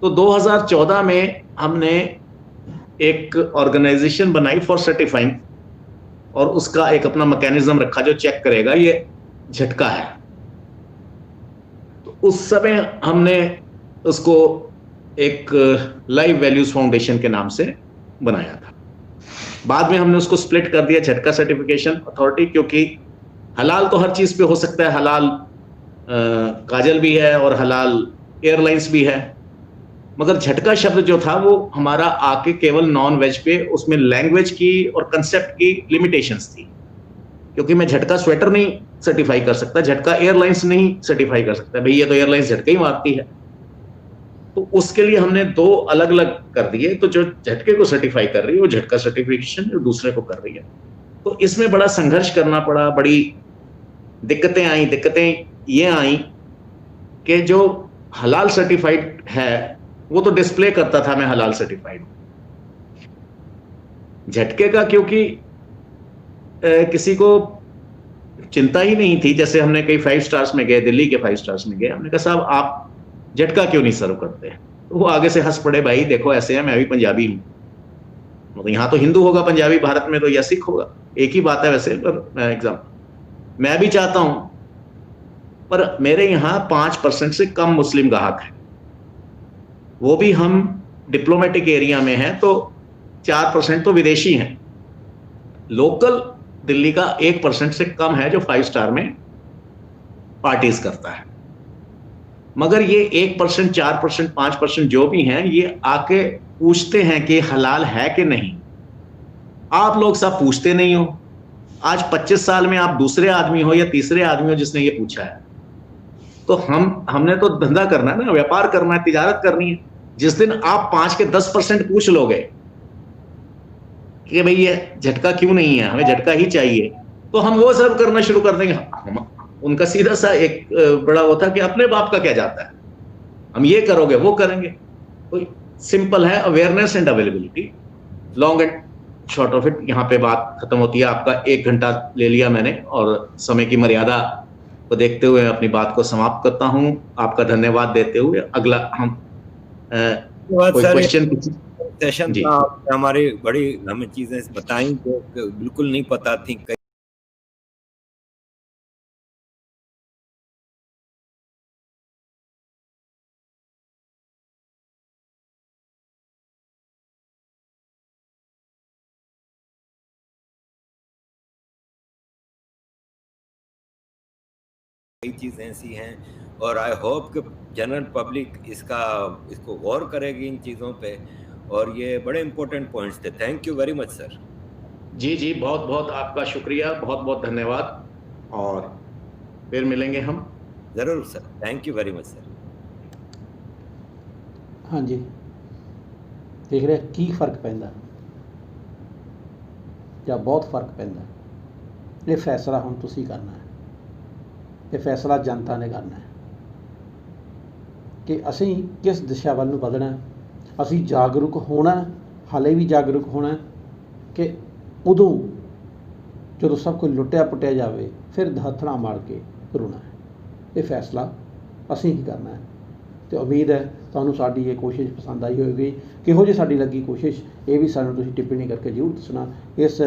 तो 2014 में हमने एक ऑर्गेनाइजेशन बनाई फॉर सर्टिफाइंग, और उसका एक अपना मैकेनिज्म रखा जो चेक करेगा ये झटका है। तो उस समय हमने उसको एक लाइव वैल्यूज फाउंडेशन के नाम से बनाया था। बाद में हमने उसको स्प्लिट कर दिया झटका सर्टिफिकेशन अथॉरिटी, क्योंकि हलाल तो हर चीज पे हो सकता है, हलाल काजल भी है और हलाल एयरलाइंस भी है, मगर झटका शब्द जो था वो हमारा आके केवल नॉन वेज पे, उसमें लैंग्वेज की और कंसेप्ट की लिमिटेशंस थी, क्योंकि मैं झटका स्वेटर नहीं सर्टिफाई कर सकता, झटका एयरलाइंस नहीं सर्टिफाई कर सकता, भाई ये तो एयरलाइंस झटका ही मारती है। तो उसके लिए हमने दो अलग अलग कर दिए। तो जो झटके को सर्टिफाई कर रही है वो झटका सर्टिफिकेशन जो दूसरे को कर रही है। तो इसमें बड़ा संघर्ष करना पड़ा, बड़ी दिक्कतें आई। दिक्कतें ये आई कि जो हलाल सर्टिफाइड है वो तो डिस्प्ले करता था मैं हलाल सर्टिफाइड। झटके का क्योंकि किसी को चिंता ही नहीं थी, जैसे हमने कई 5 स्टार्स में गए, दिल्ली के 5 स्टार्स में गए, हमने कहा साहब आप झटका क्यों नहीं सर्व करते? तो वो आगे से हंस पड़े, भाई देखो ऐसे है, मैं भी पंजाबी हूं, मतलब यहाँ तो हिंदू होगा पंजाबी, भारत में तो या सिख होगा, एक ही बात है वैसे, पर एग्जाम्पल मैं भी चाहता हूं, पर मेरे यहाँ 5% से कम मुस्लिम ग्राहक है, वो भी हम डिप्लोमेटिक एरिया में हैं, तो 4% तो विदेशी हैं। लोकल दिल्ली का 1% से कम है जो 5 स्टार में पार्टीज करता है। मगर ये 1%, 4%, 5% जो भी हैं, ये आके पूछते हैं कि हलाल है कि नहीं। आप लोग सब पूछते नहीं हो। आज 25 साल में आप दूसरे आदमी हो या तीसरे आदमी हो जिसने ये पूछा है। तो हमने तो धंधा करना है ना, व्यापार करना है, तिजारत करनी है। जिस दिन आप 5 के 10% पूछ लोगे कि भाई ये झटका क्यों नहीं है, हमें झटका ही चाहिए, तो हम वो सब करना शुरू कर देंगे। उनका सीधा सा एक बड़ा वो था कि अपने बाप का क्या जाता है, हम ये करोगे वो करेंगे। तो सिंपल है, awareness and availability, long and short of it. यहाँ पे बात खत्म होती है। आपका 1 घंटा ले लिया मैंने, और समय की मर्यादा को देखते हुए अपनी बात को समाप्त करता हूँ, आपका धन्यवाद देते हुए। अगला हम कोई क्वेश्चन सेशन था, हमारी बड़ी हमें चीजें बताई जो बिल्कुल नहीं पता थी। कई चीज़ें ऐसी हैं, और आई होप कि जनरल पब्लिक इसको गौर करेगी इन चीज़ों पे, और ये बड़े इंपॉर्टेंट पॉइंट्स थे। Thank you very much sir. जी बहुत बहुत आपका शुक्रिया, बहुत बहुत धन्यवाद, और फिर मिलेंगे हम ज़रूर sir. Thank you very much sir. हाँ जी, देख रहे की फर्क पैंदा ਜਾਂ बहुत फर्क पैंदा। ये फैसला हुण तुसीं करना है, ये फैसला जनता ने करना है कि असीं किस दिशा ਵੱਲ ਨੂੰ ਵਧਣਾ है। असीं जागरूक होना, हाले भी जागरूक होना कि उदों जो सब कुछ लुटिया पुटिया जाए फिर हथड़ा मार के रोना है। ये फैसला असीं ही करना है। तो उम्मीद है तुहानूं साडी ये कोशिश पसंद आई होगी। किहो जी साडी लगी कोशिश, ये भी सानूं तुसीं टिप्पणी करके जरूर दसना। इस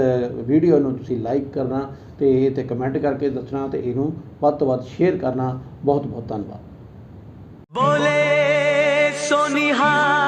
वीडियो नूं तुसीं लाइक करना ते कमेंट करके दसना, तो इनू वध तो वध शेयर करना। बहुत बहुत धन्यवाद। बोले सोनिहार।